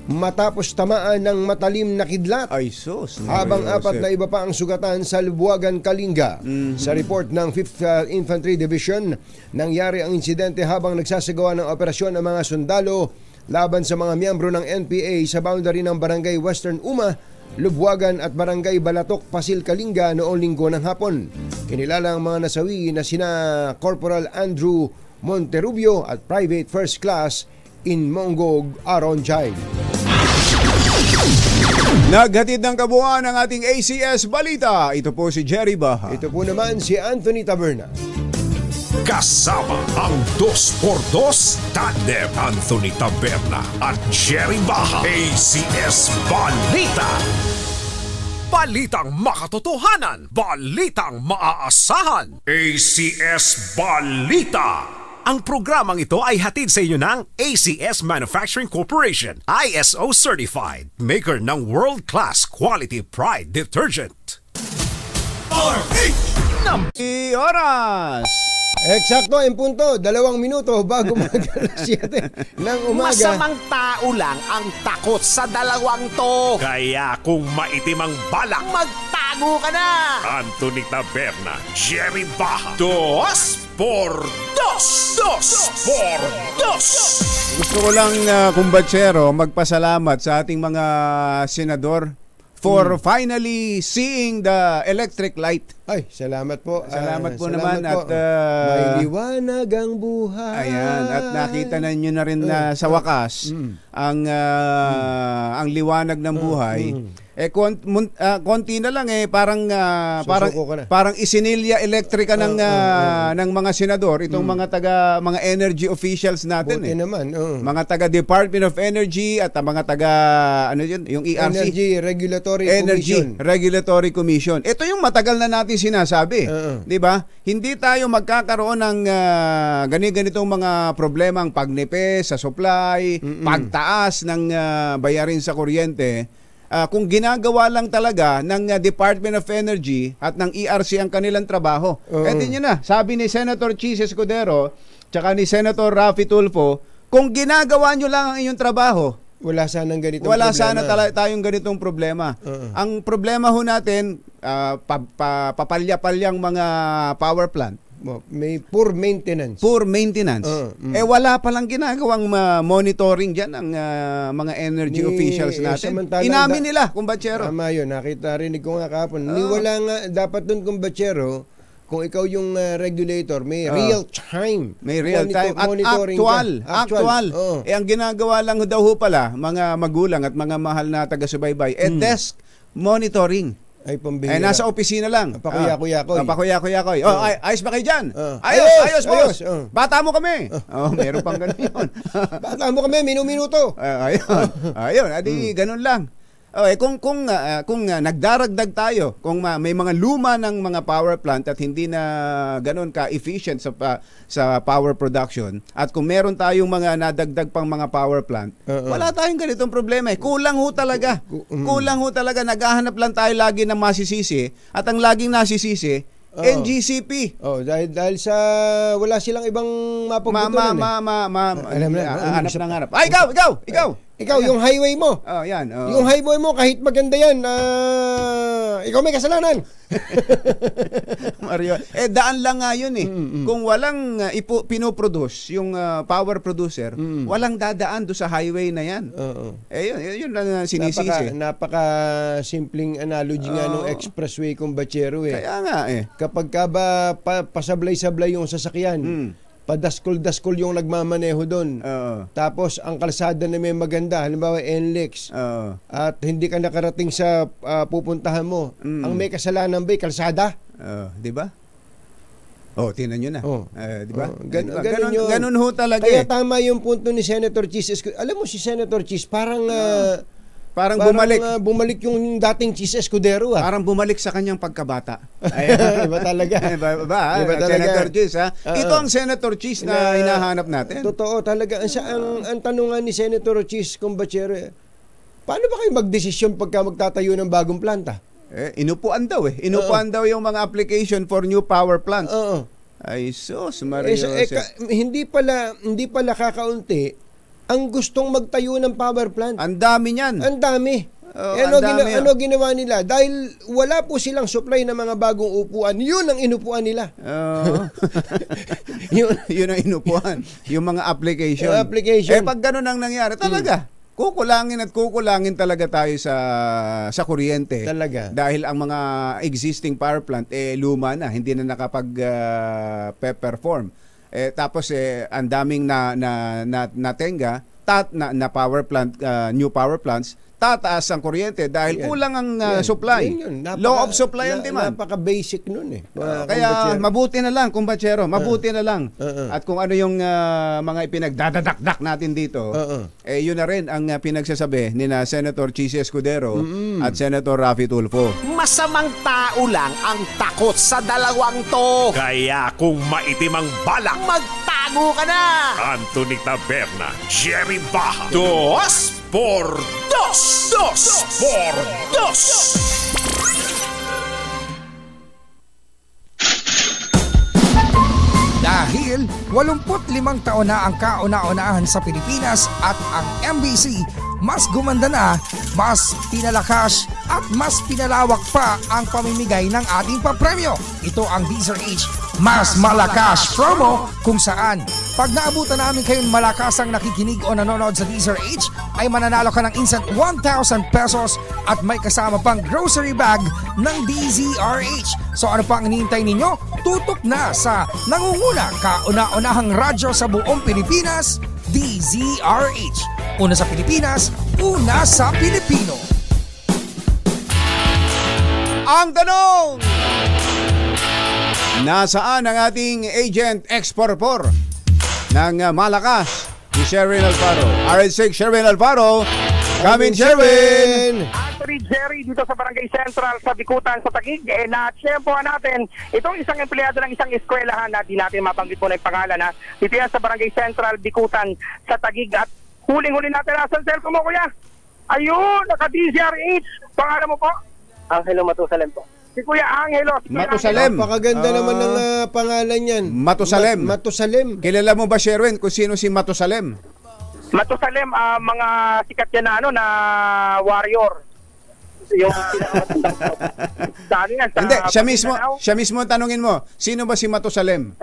matapos tamaan ng matalim na kidlat. Ay sus. Habang 4 na iba pa ang sugatan sa Lubuagan, Kalinga. Sa report ng 5th Infantry Division, nangyari ang insidente habang nagsasagawa ng operasyon ng mga sundalo laban sa mga miyembro ng NPA sa boundary ng Barangay Western Uma, Lubuagan at Barangay Balatok, Pasil, Kalinga noong linggo ng hapon. Kinilala ang mga nasawi na sina Corporal Andrew Monterrubio at Private First Class in Mongog Aronjay. Naghatid ng kabuuan ng ating ACS Balita. Ito po si Jerry Baha. Ito po naman si Anthony Taberna. Kasama ang 2x2 tandem Anthony Taberna at Jerry Baha. ACS Balita. Balitang makatotohanan. Balitang maaasahan. ACS Balita. Ang programang ito ay hatid sa inyo ng ACS Manufacturing Corporation, ISO Certified, maker ng world-class quality Pride detergent. Oras! Eksakto, en punto, 2 minuto bago mag-alas 7 ng umaga. Masamang tao lang ang takot sa 2 to. Kaya kung maitim ang balak, magtago ka na! Anthony Taberna, Jerry Baha, 2x2. Gusto ko lang, kumbatsero, magpasalamat sa ating mga senador for finally seeing the electric light. Ay, salamat po. Salamat po salamat naman po. at may liwanag ang buhay. ayan, at nakita na nyo na rin na sa wakas ang liwanag ng buhay. Konti na lang parang isinilya elektrika ng mga senador itong mga energy officials natin. Buti naman. Mga taga Department of Energy at mga taga yung ERC, Energy Regulatory Commission. Ito yung matagal na natin sinasabi, 'di ba? Hindi tayo magkakaroon ng ganitong mga problemang pagnipis sa supply, pagtaas ng bayarin sa kuryente. Kung ginagawa lang talaga ng Department of Energy at ng ERC ang kanilang trabaho. Din yun na. Sabi ni Senator Chis Escudero tsaka ni Senator Raffy Tulfo, kung ginagawa nyo lang ang inyong trabaho, wala sanang ganitong problema. Wala sana tayong ganitong problema. Ang problema ho natin, papalya-palyang mga power plant. May poor maintenance. Wala palang ginagawang monitoring dyan ang mga energy officials natin. Inamin nila, kumbatsero. Tama yun, rinig ko nga kahapon. Wala nga, dapat dun kumbatsero, kung ikaw yung regulator, may real time. May real time. At actual. Ang ginagawa lang daw ho pala, mga magulang at mga mahal na taga-subaybay, desk monitoring. Ay, pambihira. Nasa opisina lang. Pakuya-kuyakoy. Pakuya-kuyakoy. Ayos ba kayo dyan? Ayos, boss. Bata mo kami. Meron pang ganun yun. Bata mo kami, minuto. Ayun. Adi, ganun lang. Kung nagdaragdag tayo, kung may mga luma ng mga power plant at hindi na ganun ka-efficient sa power production, at kung meron tayong mga nadagdag pang mga power plant, wala tayong ganitong problema. Kulang ho talaga. Naghahanap lang tayo lagi ng masisisi, at ang laging nasisisi, NGCP. Dahil sa wala silang ibang mapagbutunan. Hanap. Ay, ikaw! Ikaw, yung highway mo. Yan. Yung highway mo, kahit maganda yan, ikaw may kasalanan. Mario, daan lang nga yun eh. Kung walang pinoproduce yung power producer, walang dadaan do sa highway na yan. Yun lang sinisisi. Napaka simpleng analogy nga nung expressway kung batsero eh. Kaya nga eh. Kapag ka ba pasablay-sablay yung sasakyan, padaskol-daskol yung nagmamaneho doon. Tapos ang kalsada na may maganda, halimbawa NLEX, at hindi ka nakarating sa pupuntahan mo, ang may kasalanan ba kalsada? Di ba? Tingnan nyo na. Di ba? Ganun ho talaga. Kaya tama yung punto ni Senator Chis. Alam mo si Senator Chis, parang Parang bumalik. Bumalik yung dating Chis Escudero. Parang bumalik sa kanyang pagkabata. Iba talaga. Iba talaga. Senator Chis, ha? Ito ang Senator Chis na hinahanap natin. Totoo talaga. Ang tanungan ni Senator Chis Combachero, paano ba kayo magdesisyon pagka magtatayo ng bagong planta? Inupuan daw Inupuan daw yung mga application for new power plants. Ay, sus, Mario. Hindi pala kakaunti ang gustong magtayo ng power plant. Ang dami niyan. Ang dami. Ano ginawa nila? Dahil wala po silang supply ng mga bagong upuan, yun ang inupuan nila. Yun ang inupuan. Yung mga application. Pag ganun ang nangyari, talaga, kukulangin talaga tayo sa kuryente. Talaga. Dahil ang mga existing power plant, luma na, hindi na nakapag-perform. Tapos ang daming natenga na power plant, new power plants, tataas ang kuryente dahil kulang ang supply. Law of supply and demand. Napaka-basic nun kaya mabuti na lang, kumbachero, mabuti na lang. At kung ano yung mga ipinagdadadakdak natin dito, yun na rin ang pinagsasabi ni na Senator Chis Escudero at Senator Raffy Tulfo. Masamang tao lang ang takot sa dalawang to. Kaya kung maitim ang balak, magtago ka na! Anthony Taberna, Jerry Baja, 2x2. 2x2. Dahil 85 taon na ang kauna-unahan sa Pilipinas at ang MBC mas gumanda na, mas pinalakas at mas pinalawak pa ang pamimigay ng ating papremyo. Ito ang DZRH Mas Malakas Promo, kung saan pag naabutan namin kayong malakasang nakikinig o nanonood sa DZRH ay mananalo ka ng instant 1,000 pesos at may kasama pang grocery bag ng DZRH. So ano pang hinihintay ninyo? Tutok na sa nangunguna kauna-unahang radyo sa buong Pilipinas, DZRH. Una sa Pilipinas, una sa Pilipino. Ang tanong! Nasaan ang ating agent exportor ng Malakas? Si Sherwin Alfaro. RH6, Sherwin Alfaro. Come in, Sherwin! Anthony Jerry dito sa Barangay Central sa Bikutan sa Taguig. Na-tsempohan natin itong isang empleyado ng isang eskwelahan na di natin mabanggit po na yung pangalan. Dito yan sa Barangay Central, Bikutan sa Taguig. At huling-huli natin nasan cellphone mo, kuya? Ayun, naka-DZRH. Pangalan mo po? Angelo Matusalem po. Si Kuya Angelo. Matusalem. Napakaganda naman ng pangalan yan. Matusalem. Matusalem. Kilala mo ba, Sherwin, kung sino si Matusalem? Matusalem, mga sikat yan na warrior. Yung hindi, siya mismo tanungin mo, sino ba si Matusalem?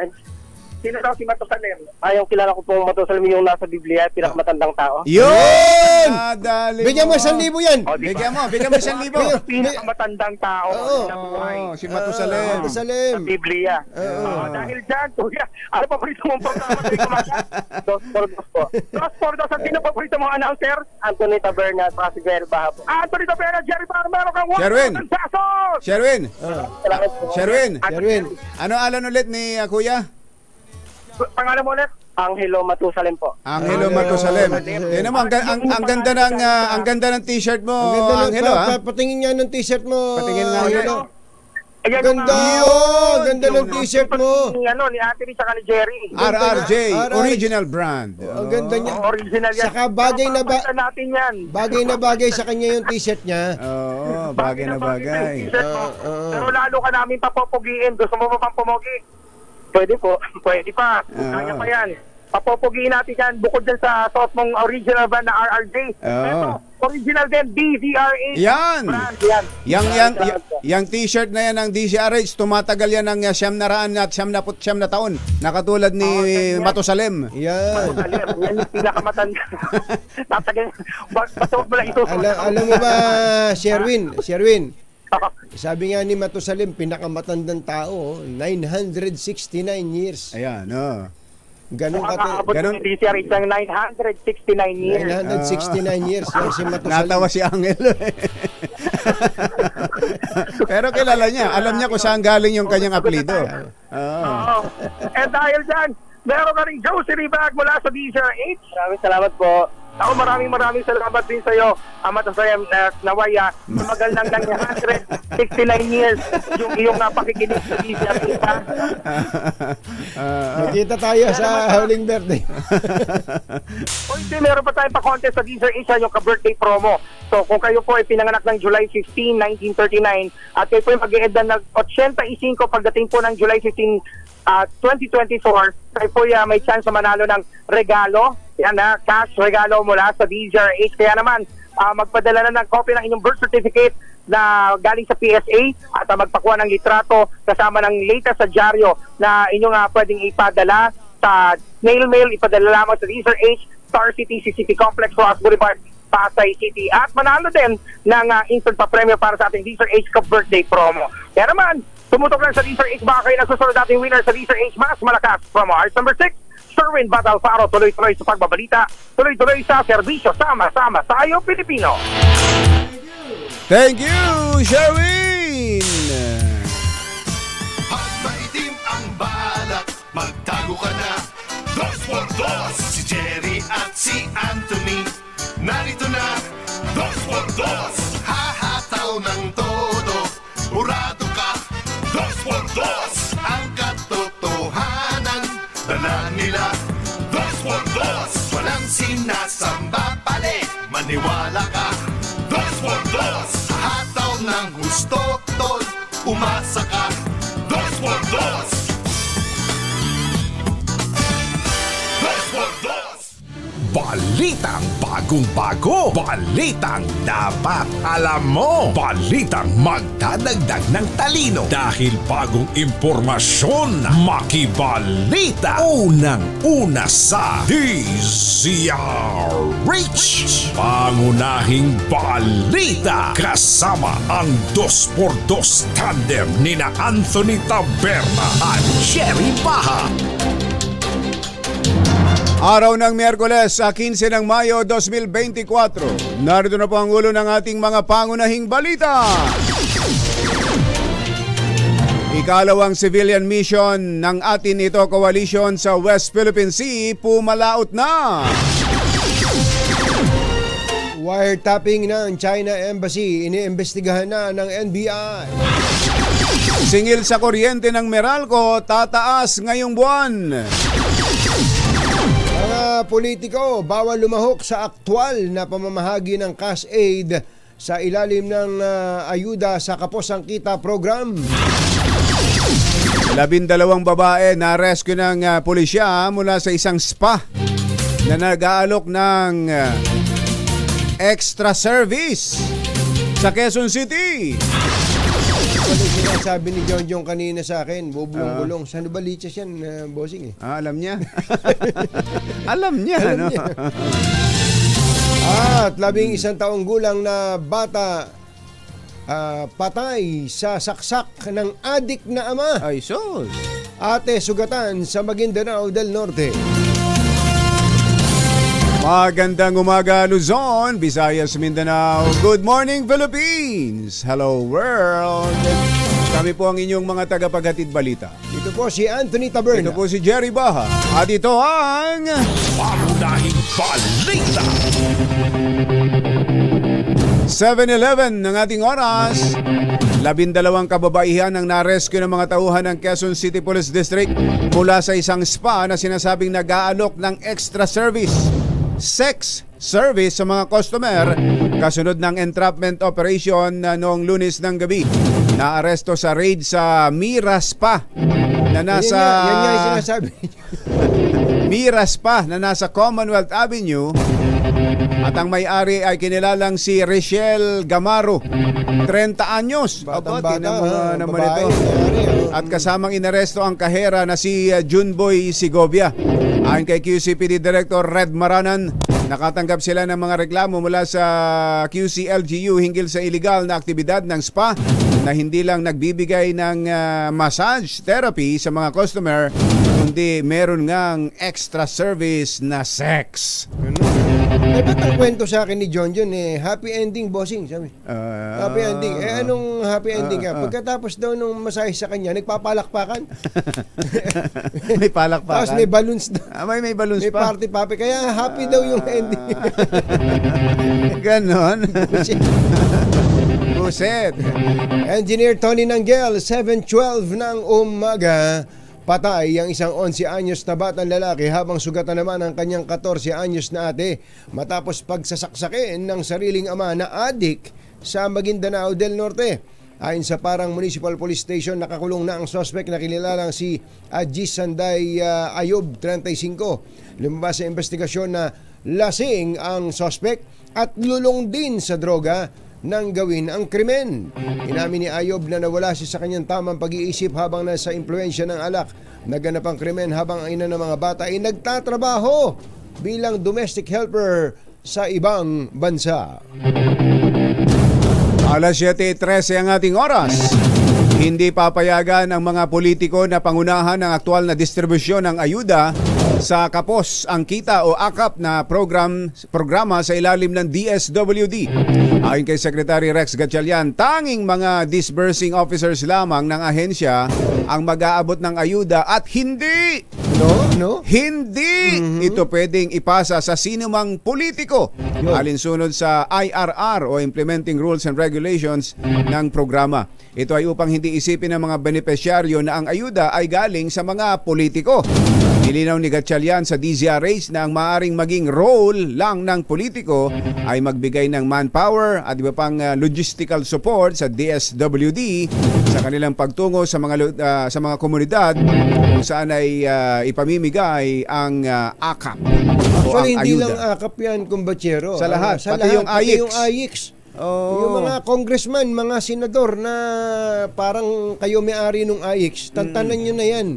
Sino daw si Matusalem? Yung kilala ko pong Matusalem yung nasa Biblia, pinakamatandang tao. Yun! Bigyan mo 1,000 yan. Bigyan mo 1,000. Pinakamatandang tao na buhay. Si Matusalem. Sa Biblia. Dahil dyan, kuya, ano paborito mong programa sa kumaga? 2x2 po. 2x2. Ang sino paborito mong announcer? Anthony Taberna at si Jerry Baja po. Anthony Taberna, Jerry Baja, meron kang 1,000 pesos! Sherwin. Ano alan ulit ni Kuya? Pangalan mo ulit? Angelo Matusalem po. Angelo Matusalem. Yan naman, ang ganda ng t-shirt mo, Angelo, ha? Patingin nga ng t-shirt mo. Patingin nga, Angelo. Ganda ng t-shirt mo. Ni Ate Rita ni Jerry. RRJ, original brand. Ang ganda niya. Original yan. Saka bagay natin yan. Bagay na bagay sa kanya yung t-shirt niya. Oo, bagay na bagay. Pero lalo ka namin papopogiin. Gusto mo ba pang pumogi? Pwede po. Pwede pa. Kaya pa yan. Papopogiin natin yan. Bukod dyan sa suot mong original brand na RRJ. Ito, original din, DZRH. Yan! Yang t-shirt na yan ng DZRH, tumatagal yan ng 900 na taon. Nakatulad ni Matusalem. Yan. Yan yung pinakamatanda. Alam mo ba, Sherwin? Sabi nga ni Matusalem, pinakamatandang tao, 969 years. Ayan, Ganun DZRH ng 969 years. 969 years lang si Matusalem. Natawa si Angelo. Pero kilala niya. Alam niya kung saan galing yung kanyang apelido. And dahil dyan, meron ka rin grocery bag mula sa DZRH. Maraming salamat po. Ako maraming salamat din sa iyo, Matasayam Nawaya. Tumagal ng 169 years yung iyong pakikinig sa Asia. Nakita tayo sa huling birthday. O hindi, meron pa tayong pa-contest sa Deezer Asia, yung ka-birthday promo. So kung kayo po ay pinanganak ng July 15, 1939 at kayo po ay mag-e-edad ng 85 pagdating po ng July 15, 2024, kayo po may chance na manalo ng regalo. Yan na, cash regalo mula sa DZRH. Kaya naman, magpadala na ng copy ng inyong birth certificate na galing sa PSA at magpakuha ng litrato kasama ng latest sa dyaryo na inyong pwedeng ipadala sa snail mail, ipadala lamang sa DZRH, Star City, CCP Complex, Ross Boulevard, Pasay City. At manalo din ng instant pa-premyo para sa ating DZRH ka-birthday promo. Kaya naman, tumutok lang sa DZRH, baka kayo nasusunod nating winner sa DZRH Mas Malakas from Hearts number 6. Sherwin Batalfaro, tuloy-tuloy sa pagbabalita, tuloy-tuloy sa serbisyo, sama-sama tayo Pilipino. Thank you, Sherwin! Pag maitim ang balak, magtago ka na. 2x2, si Jerry at si Anthony. Narito na, 2x2, hahataw ng todo. Urado ka, 2x2, ang katotohanan. Dala nila, 2x2, walang sinasamba pali. Maniwala ka, 2x2, hataw ng gusto, tol. Umasa ka, 2x2, 2x2. Balitang bagong-bago, balitang dapat alam mo, balitang magdadagdag ng talino dahil bagong impormasyon, makibalita, unang-una sa DZRH. Pangunahing balita kasama ang 2x2 tandem nina Anthony Taberna at Jerry Baha. Araw ng Miyerkules, 15 ng Mayo 2024. Narito na po ang ulo ng ating mga pangunahing balita. Ikalawang civilian mission ng atin ito coalition sa West Philippine Sea pumalaot na. Wiretapping ng China Embassy, iniimbestigahan na ng NBI. Singil sa kuryente ng Meralco, tataas ngayong buwan. Mga politiko, bawal lumahok sa aktwal na pamamahagi ng cash aid sa ilalim ng ayuda sa Kaposang Kita program. 12 babae na rescue ng pulisya mula sa isang spa na nag-aalok ng extra service sa Quezon City. Ano sinasabi ni John Jong kanina sa akin? Bubulong-bulong. Saan ba lichas yan, bossing? Alam niya. Alam niya. Alam niya. At 11 taong gulang na bata patay sa saksak ng adik na ama. Ay, sos. Ate sugatan sa Maguindanao del Norte. Magandang umaga Luzon, Visayas, Mindanao. Good morning Philippines. Hello world. Kami po ang inyong mga tagapaghatid balita. Ito po si Anthony Taberna. Ito po si Jerry Baha. At ito ang Pangunahing balita. 7:11 ng ating oras. 12 kababaihan ang narescue ng mga tauhan ng Quezon City Police District mula sa isang spa na sinasabing nag-aalok ng extra service. Sex service sa mga customer kasunod ng entrapment operation noong Lunes ng gabi. Naaresto sa raid sa Mira Spa na nasa yan nga yung sinasabi. Mira Spa na nasa Commonwealth Avenue at ang may-ari ay kinilalang si Richelle Gamaro, 30 anyos. Batang-bata, naman ito. At kasamang inaresto ang kahera na si Junboy Sigovia. Ayon kay QCPD Director Red Maranan, nakatanggap sila ng mga reklamo mula sa QCLGU hinggil sa iligal na aktibidad ng spa na hindi lang nagbibigay ng massage therapy sa mga customer, kundi meron ngang extra service na sex. ba't ang kwento sa akin ni John happy ending, bossing, sabi. Happy ending. Anong happy ending ka? Pagkatapos daw nung masahe sa kanya, nagpapalakpakan. May palakpakan. Tapos may balloons daw. May balloons may pa. party papi. Kaya happy daw yung ending. Ganon. Buset. Engineer Tony Nanggel, 7:12 ng umaga. Patay ang isang 11 anyos na batang lalaki habang sugatan naman ang kanyang 14 anyos na ate matapos pagsasaksakin ng sariling ama na adik sa Maguindanao del Norte. Ayon sa Parang Municipal Police Station, nakakulong na ang suspect na kinilalang si Ajis Sanday Ayob, 35. Lumabas sa investigasyon na lasing ang suspect at lulong din sa droga nang gawin ang krimen. Inamin ni Ayob na nawala siya sa kanyang tamang pag-iisip habang nasa impluensya ng alak. Naganap ang krimen habang ang ina ng mga bata ay nagtatrabaho bilang domestic helper sa ibang bansa. Alas 7:13 ang ating oras. Hindi papayagan ang mga politiko na pangunahan ng aktual na distribusyon ng ayuda sa Kapos ang Kita o AKAP na programa sa ilalim ng DSWD. Ayon kay Secretary Rex Gatchalian, tanging mga disbursing officers lamang ng ahensya ang mag-aabot ng ayuda at hindi ito pwedeng ipasa sa sinumang politiko alinsunod sa IRR o Implementing Rules and Regulations ng programa. Ito ay upang hindi isipin ng mga benepisyaryo na ang ayuda ay galing sa mga politiko. Nilinaw ni Gatchalian sa DZRH na ang maaring maging role lang ng politiko ay magbigay ng manpower at iba pang logistical support sa DSWD sa kanilang pagtungo sa mga komunidad kung saan ay ipamimigay ang AKAP. Actually, hindi lang AKAP yan, kumbachero. Sa lahat, pati yung AYIX. Yung mga congressman, mga senador na parang kayo may-ari nung AYIX, tantanan nyo na yan.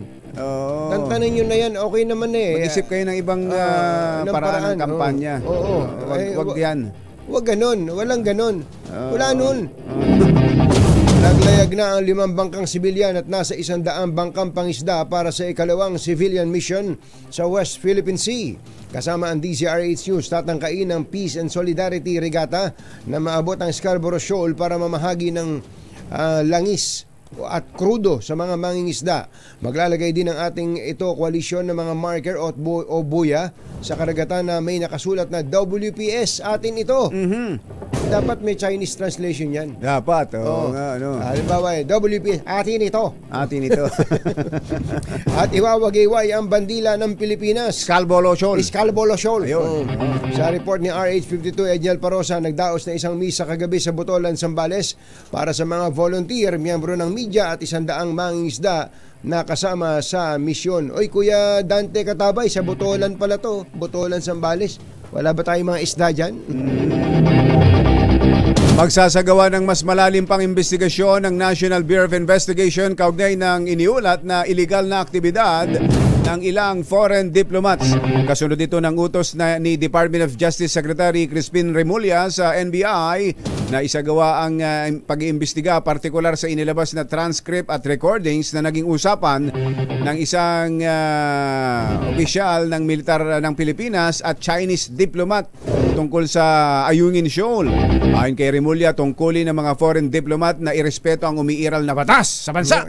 Tantanan nyo na yan, okay naman Mag-isip kayo ng ibang paraan ng kampanya. Wag yan. Wag ganon, walang ganon. Wala nun. Naglayag na ang 5 bangkang sibilyan at nasa 100 bangkang pangisda para sa ikalawang civilian mission sa West Philippine Sea. Kasama ang DZRH News, tatangkain ng Peace and Solidarity Regatta na maabot ang Scarborough Shoal para mamahagi ng langis at krudo sa mga mangingisda. Maglalagay din ng ating koalisyon ng mga marker o buya sa karagatan na may nakasulat na WPS atin ito. Dapat may Chinese translation yan. Dapat. Halimbawa, WPS atin ito. Atin ito. At iwawagiway ang bandila ng Pilipinas. Scarborough Shoal. Sa report ni RH52, Edniel Parosa, nagdaos na isang misa kagabi sa Botolan, Zambales para sa mga volunteer, miyembro ng media at 100 mangingisda na kasama sa misyon. Oy, Kuya Dante Katabay, sa Botolan pala to. Botolan, Zambales. Wala ba tayong mga isda dyan? Magsasagawa ng mas malalim pang investigasyon ng National Bureau of Investigation kaugnay ng iniulat na illegal na aktibidad ng ilang foreign diplomats. Kasunod ito ng utos ni Department of Justice Secretary Crispin Remulla sa NBI na isagawa ang pag-iimbestiga partikular sa inilabas na transcript at recordings na naging usapan ng isang opisyal ng militar ng Pilipinas at Chinese diplomat tungkol sa Ayungin Shoal. Ayon kay Remulla, tungkulin ng mga foreign diplomat na irespeto ang umiiral na batas sa bansa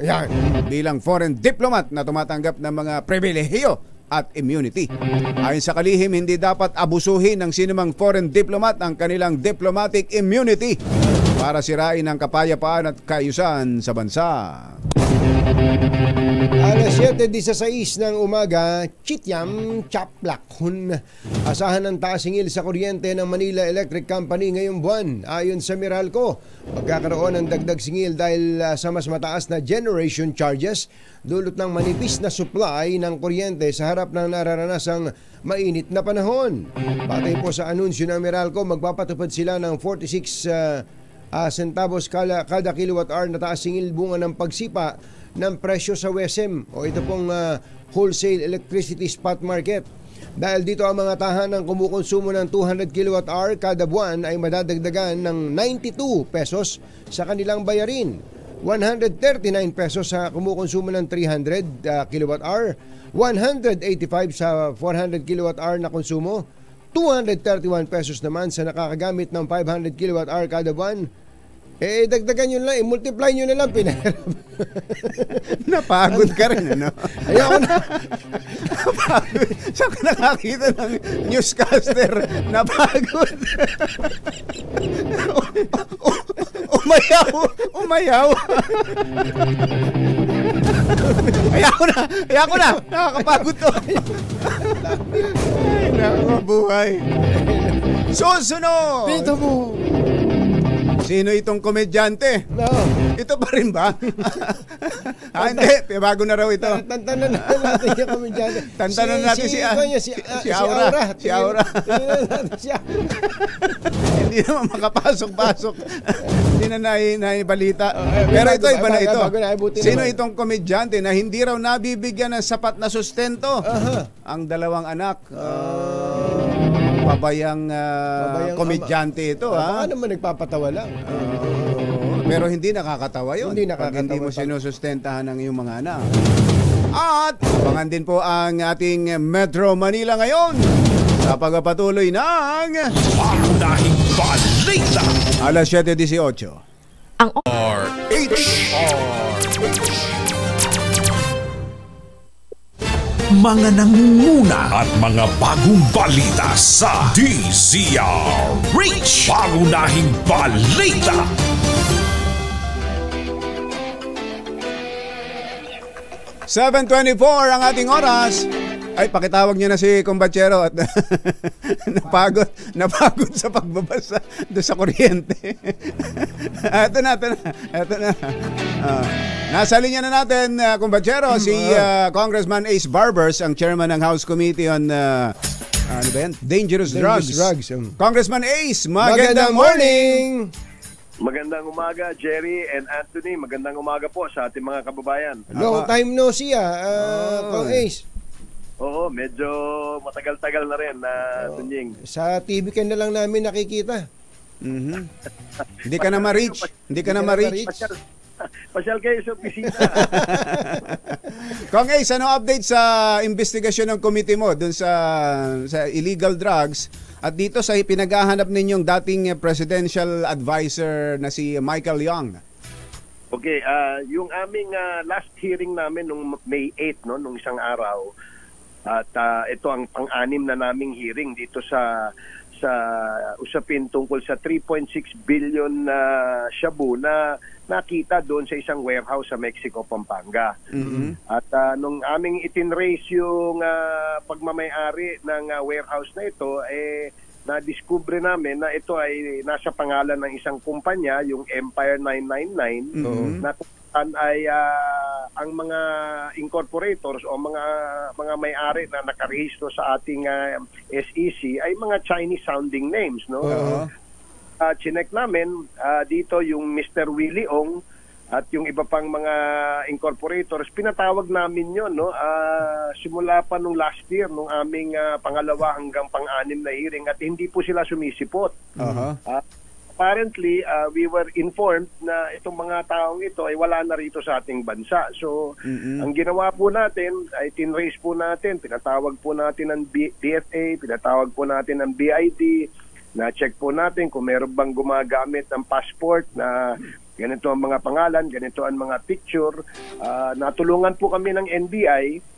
bilang foreign diplomat na tumatanggap ng mga pribilehiyo at immunity. Ayon sa kalihim, hindi dapat abusuhin ng sinumang foreign diplomat ang kanilang diplomatic immunity para sirain ang kapayapaan at kaayusan sa bansa. Alas 7:16 ng umaga, Chityam Chaplakhun. Asahan ng taas-singil sa kuryente ng Manila Electric Company ngayong buwan. Ayon sa Meralco, magkakaroon ng dagdag singil dahil sa mas mataas na generation charges dulot ng manipis na supply ng kuryente sa harap ng nararanasang mainit na panahon. Batay po sa anunsyo ng Meralco, magpapatupad sila ng 46 centavos kada kilowatt hour na taas-singil bunga ng pagsipa ng presyo sa WESM o ito pong wholesale electricity spot market. Dahil dito ang mga tahanang kumukonsumo ng 200 kWh kada buwan ay madadagdagan ng 92 pesos sa kanilang bayarin. 139 pesos sa kumukonsumo ng 300 kWh, 185 sa 400 kWh na konsumo, 231 pesos naman sa nakakagamit ng 500 kWh kada buwan. Dagdagan nyo lang, multiply nyo na lang, pinahirap. Napagod ka rin, ano? Ayoko na. Napagod. Saan ka nakakita ng newscaster? Napagod. Umayaw. Ayoko na. Nakakapagod to. Ay, nakakabuhay. Susunod. Dito mo. Sino itong komedyante? No. Ito pa rin ba? Hindi. Bago na raw ito. Tantanan natin yung komedyante. Tantanan natin si Aura. Si Aura. Hindi naman makapasok-pasok. Hindi na naibalita. Pero ito, iba na ito. Sino itong komedyante na hindi raw nabibigyan ng sapat na sustento? Ang dalawang anak. Pabayang komedyante ito, ha? Baka naman nagpapatawa lang. Pero hindi nakakatawa yun. Hindi nakakatawa. Pag hindi mo sinusustentahan ng iyong mga anak. At abangan din po ang ating Metro Manila ngayon sa pagpapatuloy ng Pangunahing balita. alas 7:18. Ang Mga nangunguna at mga bagong balita sa DZRH. Pangunahing balita. $7:24 ang ating oras. Ay, pakitawag niyo na si Kumbachero at napagod sa pagbabasa doon sa kuryente. Ito na. Nasa linya na natin, Kumbachero, si Congressman Ace Barbers, ang chairman ng House Committee on ano ba yan? Dangerous Drugs. Congressman Ace, magandang morning! Magandang umaga, Jerry and Anthony. Magandang umaga po sa ating mga kababayan. Long time no see, Kong Ace. Oo, medyo matagal-tagal na rin na Tunying. Sa TV ka na lang namin nakikita. Hindi ka na ma-reach. Pasyal kayo sa opisina. Kong Ace, ano update sa investigasyon ng committee mo dun sa illegal drugs at dito sa pinaghahanap ninyong dating presidential advisor na si Michael Young? Okay, yung aming last hearing namin nung May 8, no, nung isang araw, at ito ang pang-anim na naming hearing dito sa usapin tungkol sa 3.6 billion na shabu na nakita doon sa isang warehouse sa Mexico, Pampanga. At nung aming itinrace yung pagmamayari ng warehouse na ito, na-discover namin na ito ay nasa pangalan ng isang kumpanya, yung Empire 999, na ay ang mga incorporators o mga may-ari na nakarehistro sa ating SEC ay mga Chinese sounding names, no? Chinek namin dito yung Mr. Willie Ong at yung iba pang mga incorporators, pinatawag namin yon, no? Simula pa nung last year nung aming pangalawa hanggang pang-anim na hearing at hindi po sila sumisipot. Apparently, we were informed na itong mga taong ito ay wala na rito sa ating bansa. So, ang ginawa po natin ay tinrace po natin, pinatawag po natin ang DFA, pinatawag po natin ang BID, na-check po natin kung meron bang gumagamit ng passport na ganito ang mga pangalan, ganito ang mga picture. Natulungan po kami ng NBI,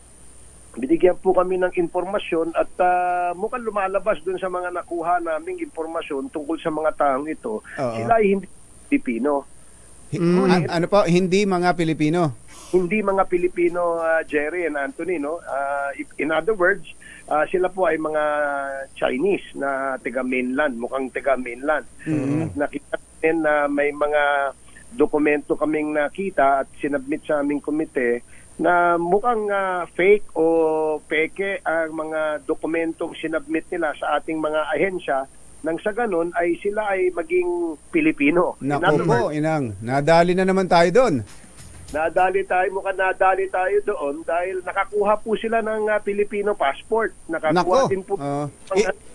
binigyan po kami ng informasyon at mukhang lumalabas dun sa mga nakuha naming informasyon tungkol sa mga taong ito. Sila ay hindi Pilipino. Ano po? Hindi mga Pilipino? Hindi mga Pilipino, Jerry and Anthony, no? In other words, sila po ay mga Chinese na taga-mainland, mukhang taga-mainland. Nakita namin na may mga dokumento kaming nakita at sinabmit sa aming komite na mukhang fake o peke ang mga dokumentong sinabmit nila sa ating mga ahensya nang sa ganun ay sila ay maging Pilipino. Naku po, inang. Nadali na naman tayo doon. Mukhang nadali tayo doon dahil nakakuha po sila ng Filipino passport. Nakakuha din po.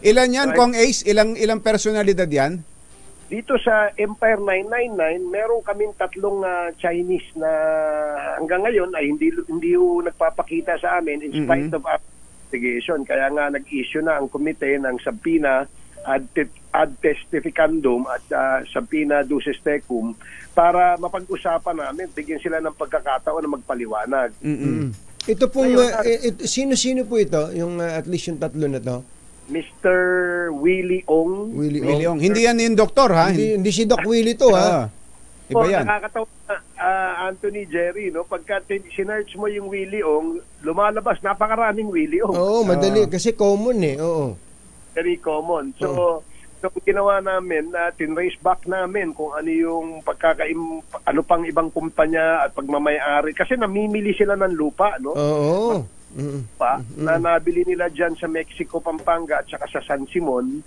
Ilan yan, Kong Ace? Ilang personalidad yan? Dito sa Empire 999, meron kaming tatlong Chinese na hanggang ngayon ay hindi nagpapakita sa amin in spite of investigation. Kaya nga nag-issue na ang komite ng subpoena ad testificandum at subpoena duces tecum para mapag-usapan namin, bigyan sila ng pagkakataon na magpaliwanag. Ito pong, sino-sino po ito? Yung at least yung tatlo na to? Mr. Willie Ong. Willie Ong. Hindi yan yung doktor, ha? Hindi si Doc Willie to, ha? Iba yan. Nakakatawa Anthony, Jerry, no? Pagka sinearch mo yung Willie Ong, lumalabas napakaraming Willie Ong. Oo, madali kasi common oo. Very common. So ginawa namin na tinrace back namin kung ano yung ano pang ibang kumpanya at pagmamay-ari kasi namimili sila ng lupa, no? Oo. Na nabili nila dyan sa Mexico, Pampanga at saka sa San Simon,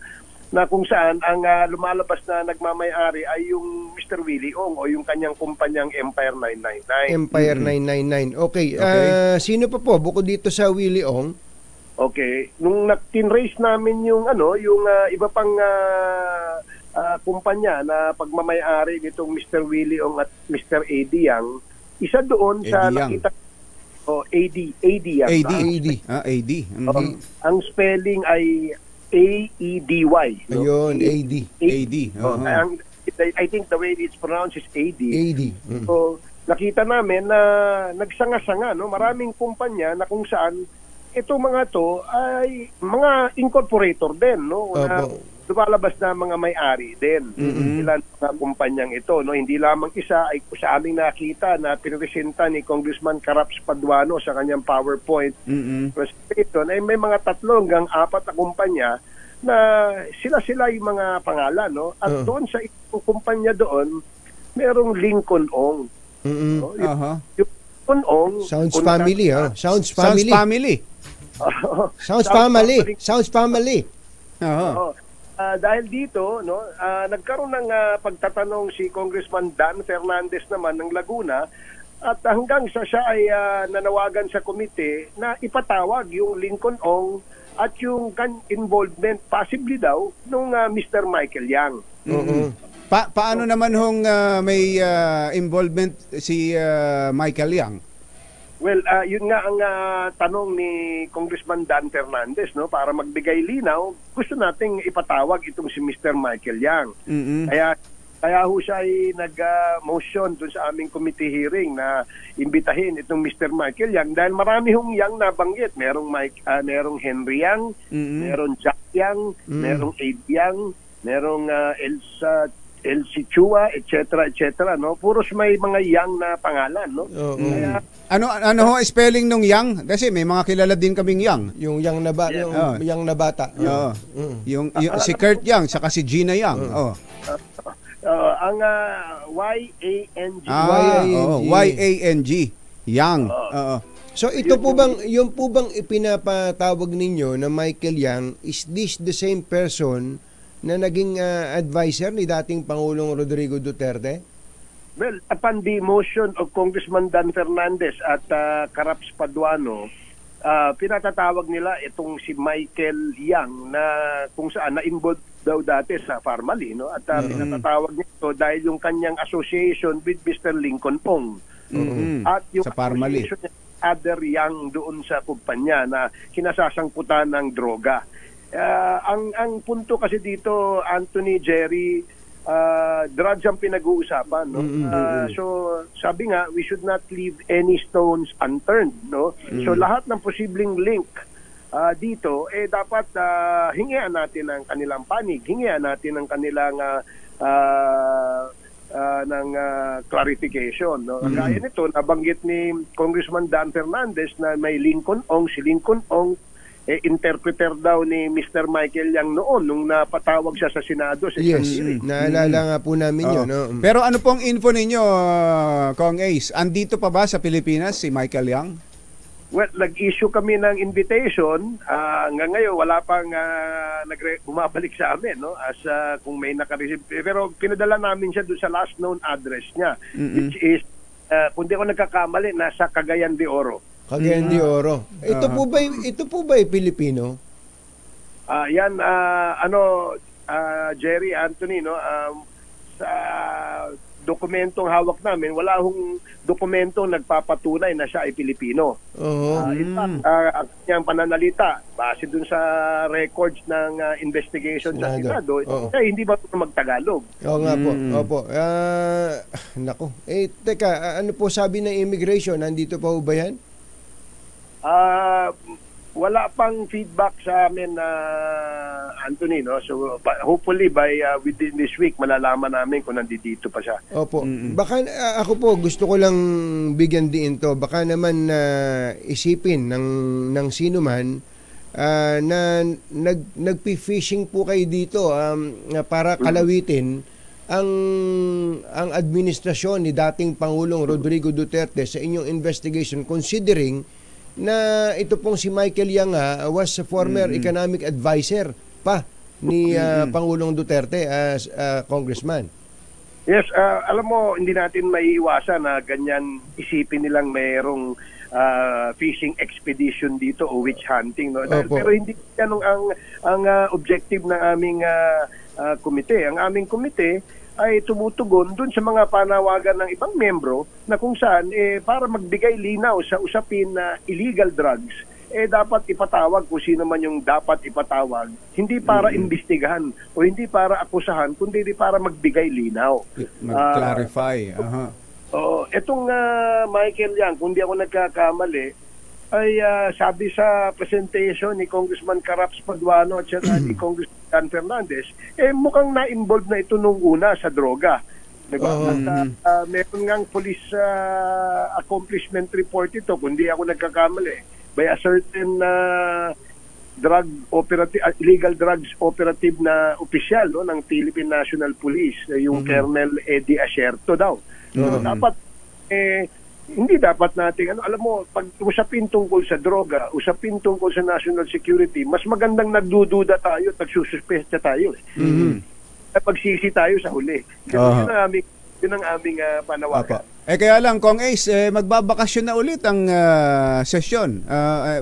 na kung saan ang lumalabas na nagmamay-ari ay yung Mr. Willie Ong o yung kanyang kumpanyang Empire 999. Empire 999. Okay. Sino pa po bukod dito sa Willie Ong? Okay. Nung tin-race namin yung iba pang kumpanya na pagmamay-ari nitong Mr. Willie Ong at Mr. AD Yang, isa doon sa nakita AD Yang. AD. Ang spelling ay AEDY. Ayun, AD. I think the way it's pronounced is AD. So, nakita namin na nagsanga-sanga, no? Maraming kumpanya na kung saan ito mga to ay mga incorporator din, no? Lumalabas na mga may-ari din. Ilan mga kumpanyang ito, no? Hindi lamang isa ay sa aming nakita na pinresenta ni Congressman Caraps Paduano sa kanyang PowerPoint presentation ay may mga 3 hanggang 4 na kumpanya na sila yung mga pangalan, no? At doon sa isang kumpanya doon, merong Lincoln Ong. No? Yung Lincoln Ong. Sounds family, ha? Sounds family. Sounds family. Dahil dito, no, nagkaroon ng pagtatanong si Congressman Dan Fernandez naman ng Laguna at hanggang siya ay nanawagan sa komite na ipatawag yung Lincoln Ong at yung involvement possibly daw nung Mr. Michael Yang. Paano naman may involvement si Michael Yang? Well, yun nga ang tanong ni Congressman Dan Fernandez, no, para magbigay linaw, gusto nating ipatawag itong si Mr. Michael Yang. Kaya ho siya ay nag-motion dun sa aming committee hearing na imbitahin itong Mr. Michael Yang dahil marami hong Yang nabanggit. Merong Henry Yang, merong Jack Yang, merong Abe Yang, merong Elsie Chua, etc., no? Puros may mga Yang na pangalan, no? Kaya, ano ho spelling nung Yang? Kasi may mga kilala din kaming Yang. Yung Yang na Yang na bata. Yung si Kurt Yang saka si Gina Yang. Ang Y-A-N-G. Y-A-N-G. Yang. So ito po bang, yung po bang ipinapatawag ninyo na Michael Yang, is this the same person na naging advisor ni dating Pangulong Rodrigo Duterte? Well, upon the motion of Congressman Dan Fernandez at Caraps Paduano, pinatatawag nila itong si Michael Yang na kung saan na-involved daw dati sa Farmally, no? At pinatatawag nito dahil yung kanyang association with Mr. Lincoln Ong. At yung sa Farmally. Other Yang doon sa kumpanya na kinasasangkutan ng droga. Ang punto kasi dito, Anthony, Jerry, drugs ang pinag-uusapan, no? So sabi nga, we should not leave any stones unturned, no? So lahat ng posibleng link dito dapat hingian natin ang kanilang panig, hingian natin ang kanilang ng clarification, no? Gaya nito, nabanggit ni Congressman Dan Fernandez na may Lincoln Ong, si Lincoln Ong interpreter daw ni Mr. Michael Yang noon nung napatawag siya sa Senado sa hearing. Naalala nga po namin yun. No? Pero ano pong info ninyo, Kong Ace? Andito pa ba sa Pilipinas si Michael Yang? Well, nag-issue kami ng invitation. Hanggang ngayon, wala pang bumabalik sa amin, no? As kung may naka-receive. Pero pinadala namin siya doon sa last known address niya, which is, kung di ako nagkakamali, nasa Cagayan de Oro. Cagayan de Oro. Ito po ba ay Pilipino? Yan Jerry, Anthony, no, dokumentong hawak namin, wala hong dokumentong nagpapatunay na siya ay Pilipino. In fact, ang kanyang pananalita, base dun sa records ng investigation sa Senado, hindi ba ito magtagalog? Oo nga po. Opo. Nako. Teka, ano po sabi ng immigration? Nandito pa ho ba yan? Wala pang feedback sa amin na Anthony, no? So hopefully by within this week malalaman namin kung nandito pa siya. Opo. Baka ako po gusto ko lang bigyan din to. Baka naman isipin ng sino man na nagpi-fishing po kayo dito para kalawitin ang administrasyon ni dating Pangulong Rodrigo Duterte sa inyong investigation, considering na ito pong si Michael Yang was a former economic advisor pa ni Pangulong Duterte as congressman. Yes, alam mo, hindi natin maiiwasan na ganyan isipin nilang mayroong fishing expedition dito o witch hunting, no? Pero hindi yan ang objective ng aming komite. Ang aming komite ay tumutugon dun sa mga panawagan ng ibang membro na kung saan para magbigay linaw sa usapin na illegal drugs, dapat ipatawag kung sino man yung dapat ipatawag, hindi para imbestigahan o hindi para akusahan, kundi para magbigay linaw. Mag-clarify. Etong Michael Yang, kung di ako nagkakamali, ay sabi sa presentation ni Congressman Caraps Paduano at ni Congressman Dan Fernandez, mukhang na-involved na ito nung una sa droga. Diba? At meron ngang police accomplishment report ito, kung di ako nagkakamali, by a certain illegal drugs operative na opisyal ng Philippine National Police, yung Colonel Eddie Asierto daw. Dapat hindi dapat natin, alam mo, pag usapin tungkol sa droga, usapin tungkol sa national security, mas magandang nagdududa tayo at nagsususpecha tayo. Pagsisi tayo sa huli. Yun ang aming panawagan. Kaya lang, Kong Ace, magbabakasyon na ulit ang sesyon.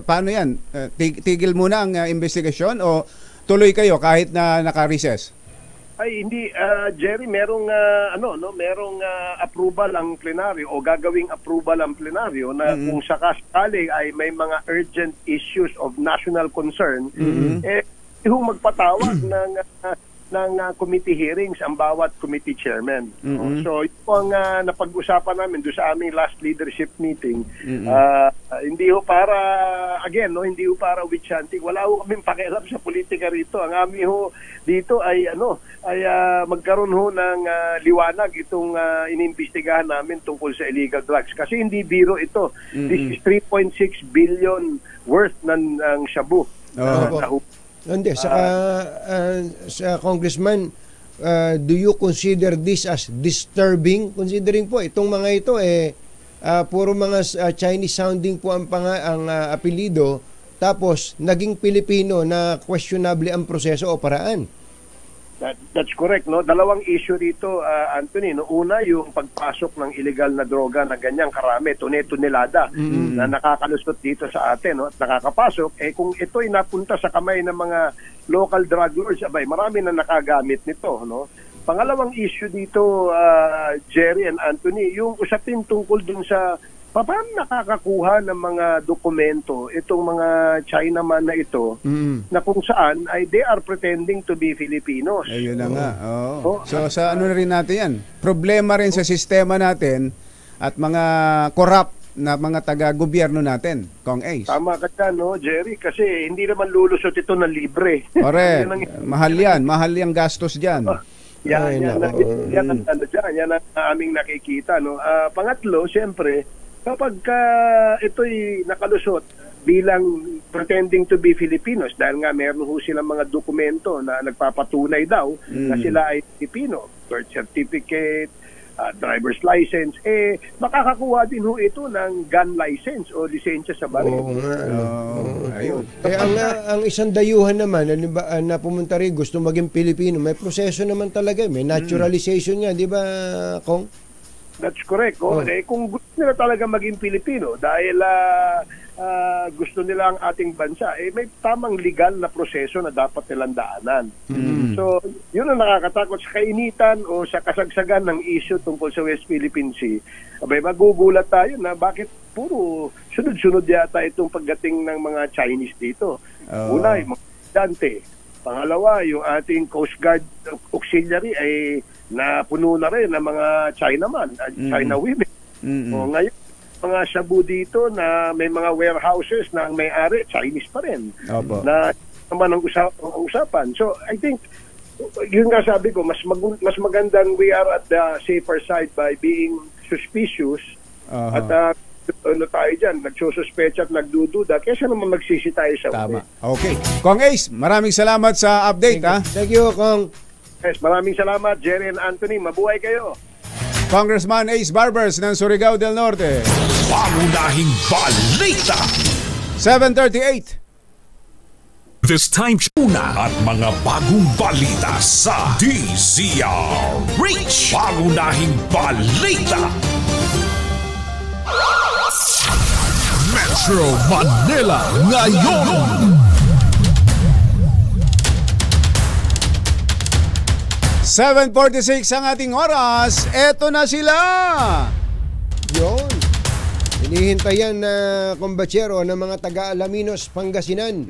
Paano yan? Tigil muna ang investigasyon o tuloy kayo kahit na naka-recess? Ay hindi, Jerry, merong approval ang plenaryo o gagawing approval ang plenaryo na kung sakasakali ay may mga urgent issues of national concern, magpatawag ng committee hearings ang bawat committee chairman. So ito ang napag-usapan namin doon sa aming last leadership meeting. Hindi ho para, again, hindi ho para witch hunting. Wala ho kaming pakialam sa politika rito. Ang amin ho dito ay magkaroon ho ng liwanag itong inimbestigahan namin tungkol sa illegal drugs. Kasi hindi biro ito. This is 3.6 billion worth ng shabu. Hindi, sa Congressman, do you consider this as disturbing? Considering po, itong mga ito, puro mga Chinese sounding po ang apelido, tapos naging Pilipino na questionable ang proseso o paraan. That's correct, no? Dalawang issue dito, Anthony, no? Una, yung pagpasok ng illegal na droga na ganyang karami, tonelada na nakakalusot dito sa atin, no? At nakakapasok, kung ito ay napunta sa kamay ng mga local drug lords, marami na nakagamit nito, no? Pangalawang issue dito, Jerry and Anthony, yung usapin tungkol dun sa paano nakakakuha ng mga dokumento itong mga Chinaman na ito na kung saan ay they are pretending to be Filipinos. Ayun na nga. So sa ano na rin natin yan? Problema rin sa sistema natin at mga corrupt na mga taga-gobyerno natin, Kong Ace. Tama ka dyan, no, Jerry? Kasi hindi naman lulusot ito ng libre. Correct. Mahal yan. Mahal yung gastos dyan. Yan ang aming nakikita. No? Pangatlo, siyempre, kapag ito'y nakalusot bilang pretending to be Filipinos, dahil nga meron ho silang mga dokumento na nagpapatunay daw na sila ay Filipino, birth certificate, driver's license, makakakuha din ho ito ng gun license o lisensya sa baril. Ayun. Ang isang dayuhan naman na pumunta rin, gusto maging Pilipino, may proseso naman talaga, may naturalization niya, di ba, Kong? That's correct. Kung gusto nila talaga maging Pilipino dahil gusto nila ang ating bansa, may tamang legal na proseso na dapat nilang daanan. So, yun ang nakakatakot sa kainitan o sa kasagsagan ng issue tungkol sa West Philippine Sea. Abay, magugulat tayo na bakit puro sunod-sunod yata itong pagdating ng mga Chinese dito. Una, yung mga dante. Pangalawa, yung ating Coast Guard auxiliary ay napuno na rin ng mga Chinaman, China women. O ngayon, mga shabu dito na may mga warehouses na ang may-ari, Chinese pa rin. Na naman ang usapan. So, I think, yun nga sabi ko, mas magandang we are at the safer side by being suspicious at ano tayo dyan, nagsususpecha at nagdududa, kesa naman magsisi tayo sa Tama. Okay. Kong Ace, maraming salamat sa update. Thank you, Kong. Yes, maraming salamat, Jerry and Anthony. Mabuhay kayo. Congressman Ace Barbers ng Surigao del Norte. Pangunahing balita. 7:38. This time una at mga bagong balita sa DZRH. Pangunahing balita. Metro Manila ngayon. 7:46 ang ating oras. Eto na sila. Yun. Hinihintayan na kumbatsero ng mga taga-Alaminos, Pangasinan.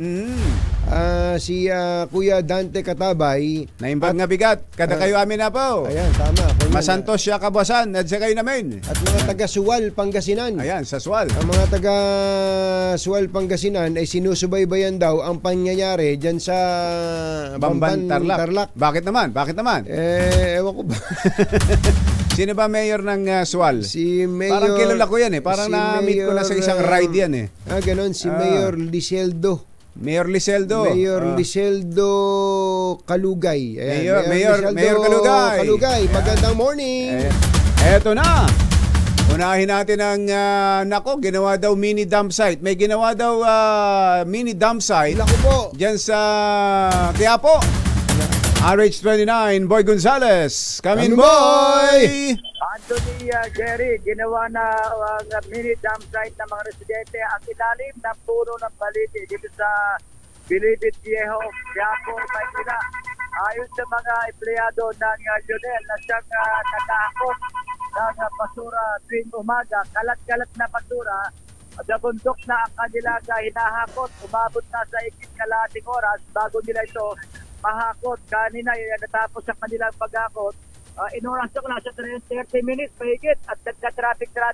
Si Kuya Dante Katabay. Naimbag nga bigat. Kada kayo amin na po. Ayan, tama. Masantos siya kabasan. At siya kayo namin. At mga taga-Suwal, Pangasinan. Ayan, sa Suwal. Ang mga taga-Suwal, Pangasinan ay sinusubaybayan daw ang pangyayari dyan sa Bamban, Tarlac. Bakit naman? Ewan ko ba? Sino ba mayor ng Suwal? Si Mayor... Parang kilala ko yan Parang si na-meet ko na sa isang ride yan Ganon. Si Mayor Liseldo. Mayor Liseldo Kalugay. Ayan, Mayor Kalugay. Magandang morning. Eto na. Unahin natin ang ginawa daw mini dump site. May ginawa daw mini dump site. Naku po. Diyan sa Quiapo. RH29, Boy Gonzales. Come in, Boy! Anthony, Jerry, ginawa na ang mini dump site ng mga residente ang ilalim ng puno ng baliti dito sa Bilibid Viejo, Quiapo, Maynila. Ayon sa mga empleyado ng Lionel na siyang nakahakot ng basura tuwing umaga, kalat-kalat na basura, sa bundok na ang kanila hinahakot, umabot na sa kalahating oras bago nila ito mahakot. Kanina natapos ang kanilang paghakot. Inurasok na sa 30 minutes mahigit at nagka-traffic na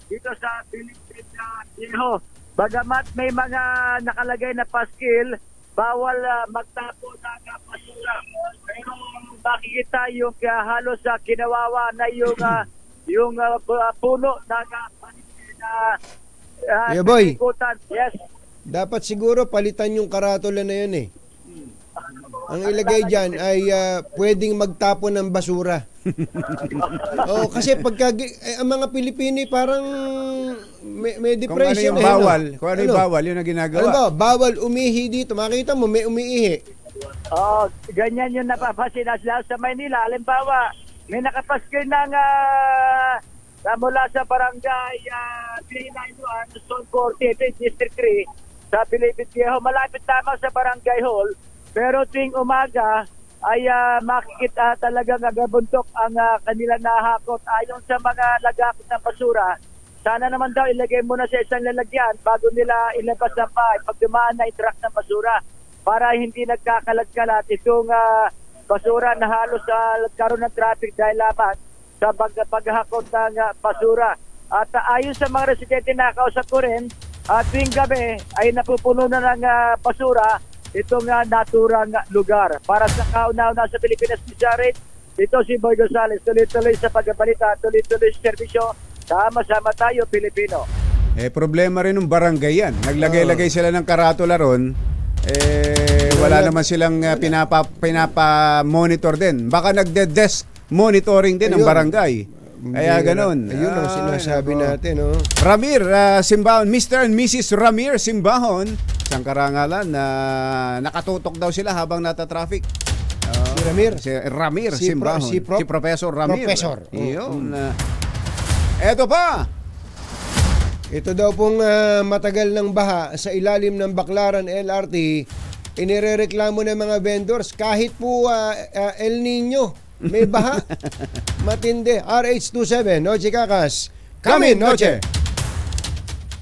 dito sa Bilibid Viejo. Bagamat may mga nakalagay na paskil, bawal magtapo ng basura. Pero makikita yung halos kinawawa na yung puno na boy. Yes. Dapat siguro palitan yung karatula na yun Ang ilagay dyan ay pwedeng magtapon ng basura. Kasi pagka ang mga Pilipino parang may depression. Kung ano yung bawal, bawal, yun ang ginagawa. Ano ba? Bawal umihi dito. Makita mo, may umiihi. Ganyan yung napapasin sa Maynila. Halimbawa, may nakapaskil ng mula sa barangay P91, Zone 40, District 3, sa Bilibid Viejo, malapit lamang sa barangay hall. Pero tuwing umaga ay makikita talagang agabuntok ang kanilang nahakot. Ayon sa mga lagakot ng basura, sana naman daw ilagay muna sa isang lalagyan bago nila ilabas ng bahay pag dumaan na truck ng basura para hindi nagkakalat-kalat itong basura na halos nagkaroon ng traffic dahil lamang sa paghakot ng basura. At ayon sa mga residente na kausap ko rin, tuwing gabi ay napupuno na ng basura itong naturang lugar. Para sa kauna-una sa Pilipinas Bizarre, ito si Boy Gonzales. Tuloy-tuloy sa pagbalita, tuloy-tuloy sa serbisyo. Sama-sama tayo, Pilipino. Problema rin ng barangay yan. Naglagay-lagay sila ng karatula ron. Wala naman silang pinapa-monitor din. Baka nagde-desk monitoring din ng barangay. Kaya ganun. Ayun ang sinasabi natin. Ramir Simbahon, Mr. and Mrs. Ramir Simbahon, isang karangalan na nakatutok daw sila habang nata-traffic. Si Ramir? Si Ramir Simbahon. Si Professor Ramir. Professor. Yun. Eto pa. Ito daw pong matagal ng baha sa ilalim ng Baclaran LRT, inirereklamo ng mga vendors kahit po El Nino, may baha. Matindi. RH27, Noche Kakas. Come in, Noche.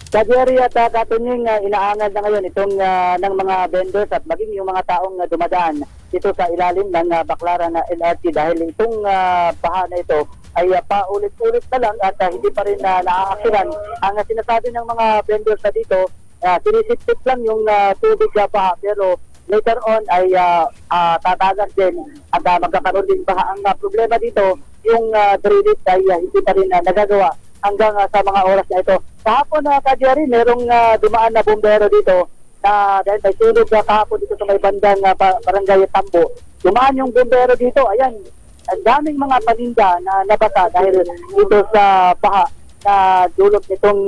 Sa Jerry at Katunying, inaangal na ngayon itong ng mga vendors at maging yung mga taong dumadaan dito sa ilalim ng Baclaran LRT dahil itong baha na ito ay paulit-ulit na lang at hindi pa rin naaaksinan. Ang sinasabi ng mga vendors na dito, sinisip-sip lang yung tubig na baha pero later on ay tatagas din at magkakaroon din baha. Ang problema dito, yung drainage ay hindi pa rin nagagawa hanggang sa mga oras na ito. Kahapon na Jerry, merong dumaan na bumbero dito na dahil may sunog kahapon dito sa may bandang barangay Tambo. Dumaan yung bumbero dito, ayan, ang daming mga paninda na nabasa dahil dito sa baha na dulot nitong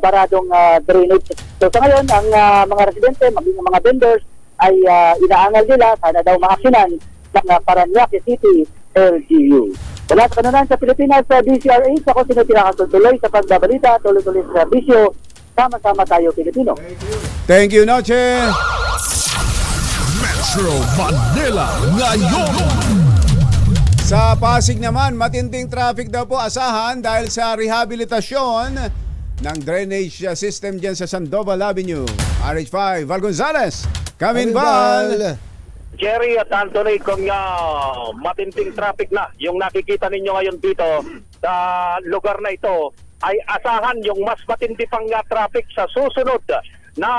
baradong drainage. So sa ngayon, ang mga residente, maging mga vendors, ay inaangal nila, sana daw maaksinan ng Parañaque City LGU. Wala sa kanunan sa Pilipinas sa DCRH, ako sinutirakan sa pagbabalita, tuloy-tuloy sa bisyo, sama-sama tayo Pilipino. Thank you, Noche. Metro Manila ngayon. Sa Pasig naman, matinding traffic daw po asahan dahil sa rehabilitasyon ng drainage system dyan sa Sandoval Avenue. RH5, Val Gonzales. Come in, Val. Jerry at Anthony, kung matinding traffic na yung nakikita ninyo ngayon dito sa lugar na ito, ay asahan yung mas matindi pang traffic sa susunod na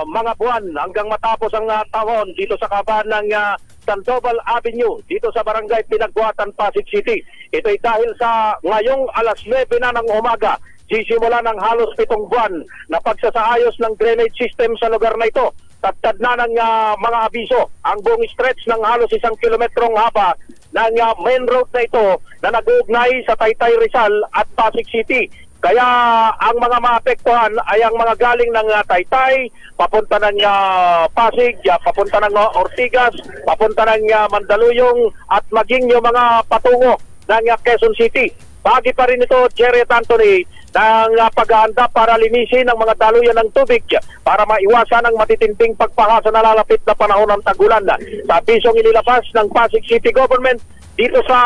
mga buwan hanggang matapos ang taon dito sa kaban ng Sandoval Avenue, dito sa Barangay Pinagbuhatan, Pasig City. Ito'y dahil sa ngayong alas 9 na ng umaga, sisimula ng halos 7 buwan na pagsasaayos ng drainage system sa lugar na ito. Tagtad na ng mga abiso ang buong stretch ng halos 1 kilometrong haba ng main road na ito na nag-uugnay sa Taytay Rizal at Pasig City. Kaya ang mga maapektuhan ay ang mga galing ng Taytay, papunta ng Pasig, papunta ng Ortigas, papunta ng Mandaluyong at maging yung mga patungo ng Quezon City. Bahagi pa rin ito, Jerry at Anthony, ng paghahanda para linisin ang mga daluyan ng tubig para maiwasan ang matitinding pagpaha sa nalalapit na panahon ng tagulan. Sa bisong inilabas ng Pasig City Government, dito sa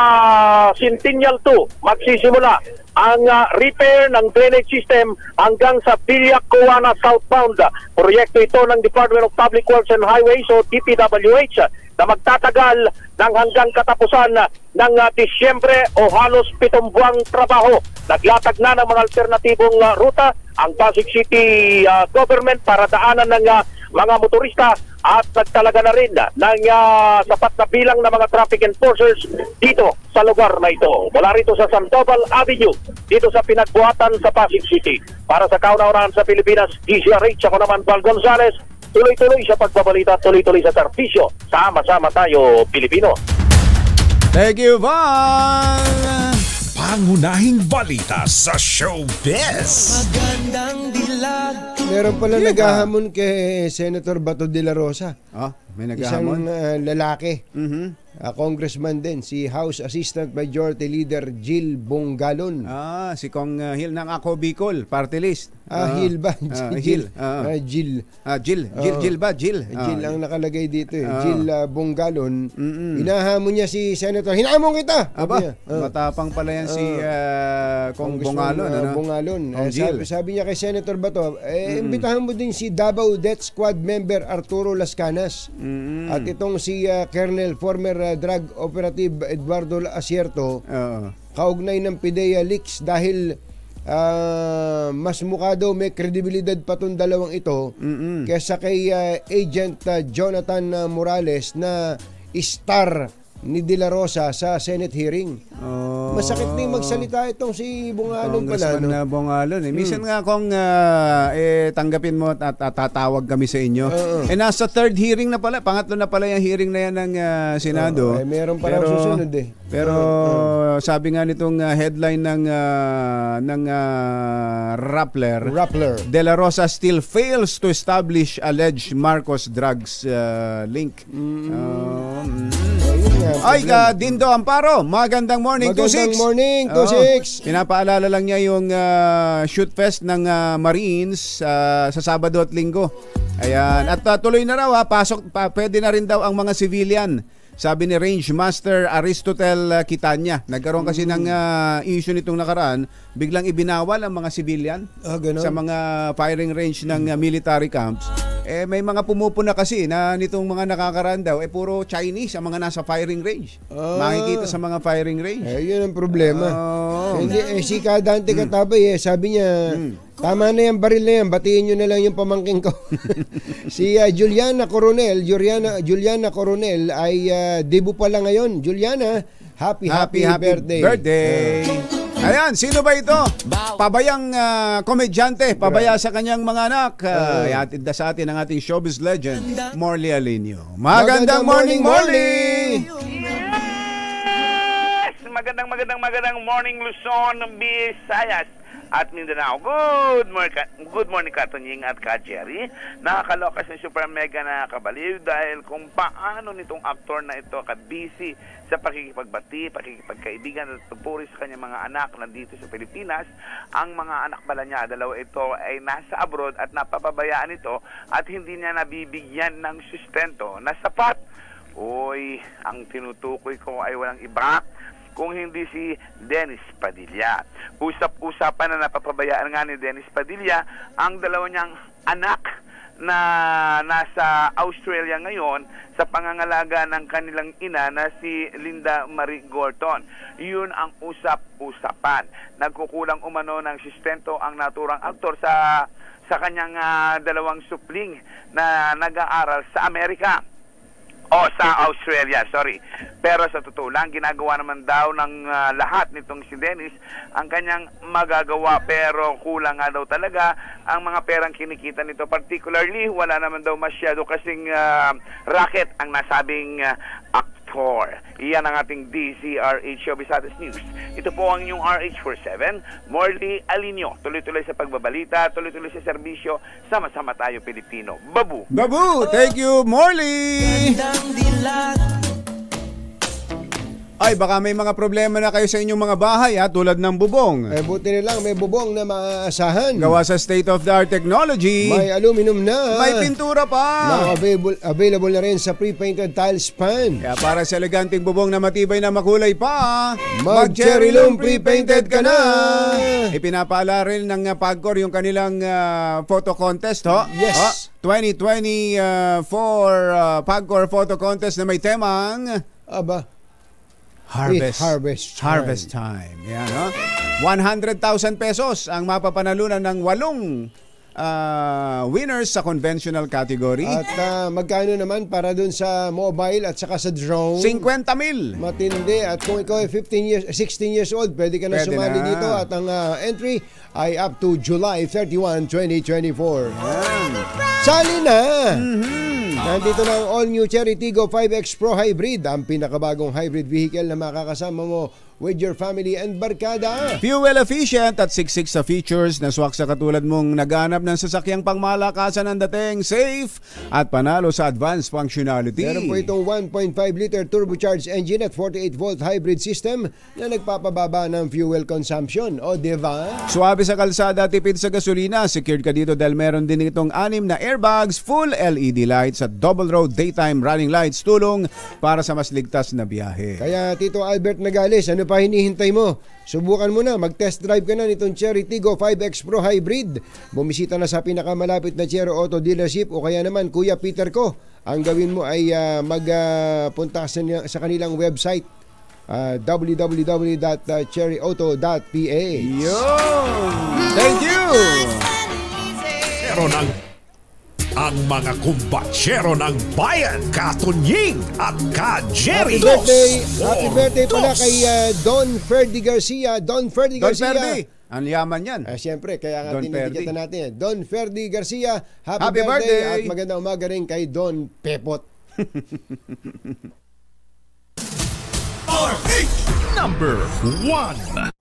Centennial 2, magsisimula ang repair ng drainage system hanggang sa Villa-Cuana southbound. Proyekto ito ng Department of Public Works and Highways o DPWH na magtatagal ng hanggang katapusan ng Disyembre o halos 7 buwang trabaho. Naglatag na ng mga alternatibong ruta ang Pasig City government para daanan ng mga motorista at nagtalaga na rin ng sapat na bilang ng mga traffic enforcers dito sa lugar na ito. Mula rito sa Sandoval Avenue, dito sa Pinagbuhatan sa Pasig City. Para sa kauna-unahan sa Pilipinas, DCRH, ako naman Val Gonzales, tuloy-tuloy sa pagbabalita, tuloy-tuloy sa serbisyo. Sama-sama tayo, Pilipino. Thank you, Val! Pangunahing balita sa showbiz. Magandang dilag. Meron pala naghahamon kay Senator Bato de la Rosa. May naghahamon? Isang lalaki. Congressman din, si House Assistant Majority Leader Jill Bongalon. Si Kong Hill ng Ako Bicol, party list. Hill ba? Jill. Jill ba? Jill. Jill ang nakalagay dito. Jill Bongalon. Hinahamon niya si Senator. Hinahamon kita! Matapang pala yan si Kong Bongalon. Bongalon. Sabi niya kay Senator Bato, imbitahan mo din si Davao Death Squad member Arturo Las Canas. At itong si Colonel former drug operative Eduardo Asierto, kaugnay ng PIDEA leaks dahil mas mukha daw may kredibilidad pa itong dalawang ito kaysa kay Agent Jonathan Morales na star ni De La Rosa sa Senate hearing. Masakit na yung magsalita itong si Bongalon pala. Congressman Bongalon. Minsan nga kung tanggapin mo at tatawag kami sa inyo. Nasa third hearing na pala. Pangatlo na pala yung hearing na yan ng Senado. Meron pa lang susunod eh. Pero sabi nga nitong headline ng Rappler, De La Rosa still fails to establish alleged Marcos drugs link. Ay, Dindo Amparo, magandang morning, 26. Magandang morning, 26. Pinapaalala lang niya yung shoot fest ng Marines sa Sabado at Linggo. Ayan, at tuloy na raw pwede na rin daw ang mga civilian. Sabi ni Range Master Aristotle Kitanya. Nagkaroon kasi ng issue nitong nakaraan, biglang ibinawal ang mga civilian sa mga firing range ng military camps. May mga pumupuna kasi na nitong mga nakakaraan daw, puro Chinese ang mga nasa firing range. Makikita sa mga firing range. Yun ang problema. Hindi, si Kadante Katabay, sabi niya, tama na yan, baril na yan, batiin nyo na lang yung pamangking ko. Si Juliana Coronel ay debut pa lang ngayon. Juliana, happy birthday. Ayan, sino ba ito? Pabayang komedyante, pabaya sa kanyang mga anak. Ihatid na sa atin ang ating showbiz legend, Morley Alinio. Magandang morning, Morley! Yes! Magandang morning, Luzon, Visayas at Mindanao. Good morning, Katonying at Ka Jerry. Nakakalokas ng super mega na kabaliw dahil kung paano nitong aktor na ito ka-busy sa pakikipagbati, pakikipagkaibigan at pagpuri sa kanyang mga anak nandito sa Pilipinas. Ang mga anak pala niya, dalawa ito ay nasa abroad at napapabayaan ito at hindi niya nabibigyan ng sustento na sapat. Uy, ang tinutukoy ko ay walang iba kung hindi si Dennis Padilla. Usap-usapan na napapabayaan nga ni Dennis Padilla ang dalawa niyang anak na nasa Australia ngayon sa pangangalaga ng kanilang ina na si Linda Marie Gorton. Yun ang usap-usapan. Nagkukulang umano ng sustento ang naturang aktor sa kanyang dalawang supling na nag-aaral sa Amerika. Sa Australia, sorry. Pero sa totoo lang, ginagawa naman daw ng lahat nitong si Dennis ang kanyang magagawa, pero kulang nga daw talaga ang mga perang kinikita nito. Particularly, wala naman daw masyado kasing racket ang nasabing aktor. Iyan ang ating DZRH Showbiz News. Ito po ang inyong RH47, Morley Alinio. Tuloy-tuloy sa pagbabalita, tuloy-tuloy sa serbisyo, sama-sama tayo Pilipino. Babu! Thank you, Morley! Ay, baka may mga problema na kayo sa inyong mga bahay tulad ng bubong. Buti na lang, may bubong na maaasahan. Gawa sa state-of-the-art technology. May aluminum na. May pintura pa. Available na rin sa pre-painted tile span. Kaya para sa eleganting bubong na matibay na makulay pa, mag-Cherry Loom pre-painted ka na. Ipinapaala rin ng Pagcor yung kanilang photo contest, Yes. 2024 Pagcor photo contest na may temang Harvest time. Yan, 100,000 pesos ang mapapanalunan ng 8 winners sa conventional category. At magkano naman para dun sa mobile at saka sa drone? 50,000. Matindi. At kung ikaw ay 16 years old, pwede ka na sumali dito. At ang entry ay up to July 31, 2024. Sali na! Nandito na ang all-new Cherry Tiggo 5X Pro Hybrid, ang pinakabagong hybrid vehicle na makakasama mo with your family and barkada. Fuel efficient at siksik sa features na swak sa katulad mong naghanap ng sasakyang pangmalakasan ng dating, safe at panalo sa advanced functionality. Meron po itong 1.5-liter turbocharged engine at 48-volt hybrid system na nagpapababa ng fuel consumption. O diba? Suwabe sa kalsada, tipid sa gasolina. Secured ka dito dahil meron din itong 6 na airbags, full LED lights at double row daytime running lights, tulong para sa mas ligtas na biyahe. Kaya Tito Albert Nagales, ano pa hinihintay mo? Subukan mo na, mag-test drive ka na nitong Cherry Tiggo 5X Pro Hybrid. Bumisita na sa pinakamalapit na Cherry Auto dealership o kaya naman Kuya Peter ko. Ang gawin mo ay magpunta sa kanilang website, www.cherryauto.pa. Thank you! Pero ang mga kumbatsero ng bayan, Katonying at Ka-Jerry. Happy birthday pala kay Don Ferdy Garcia. Don Ferdy. Ang yaman yan. Siyempre, kaya nga tinitikitan natin. Don Ferdy Garcia, happy birthday. At magandang umaga rin kay Don Pepot. Number 1.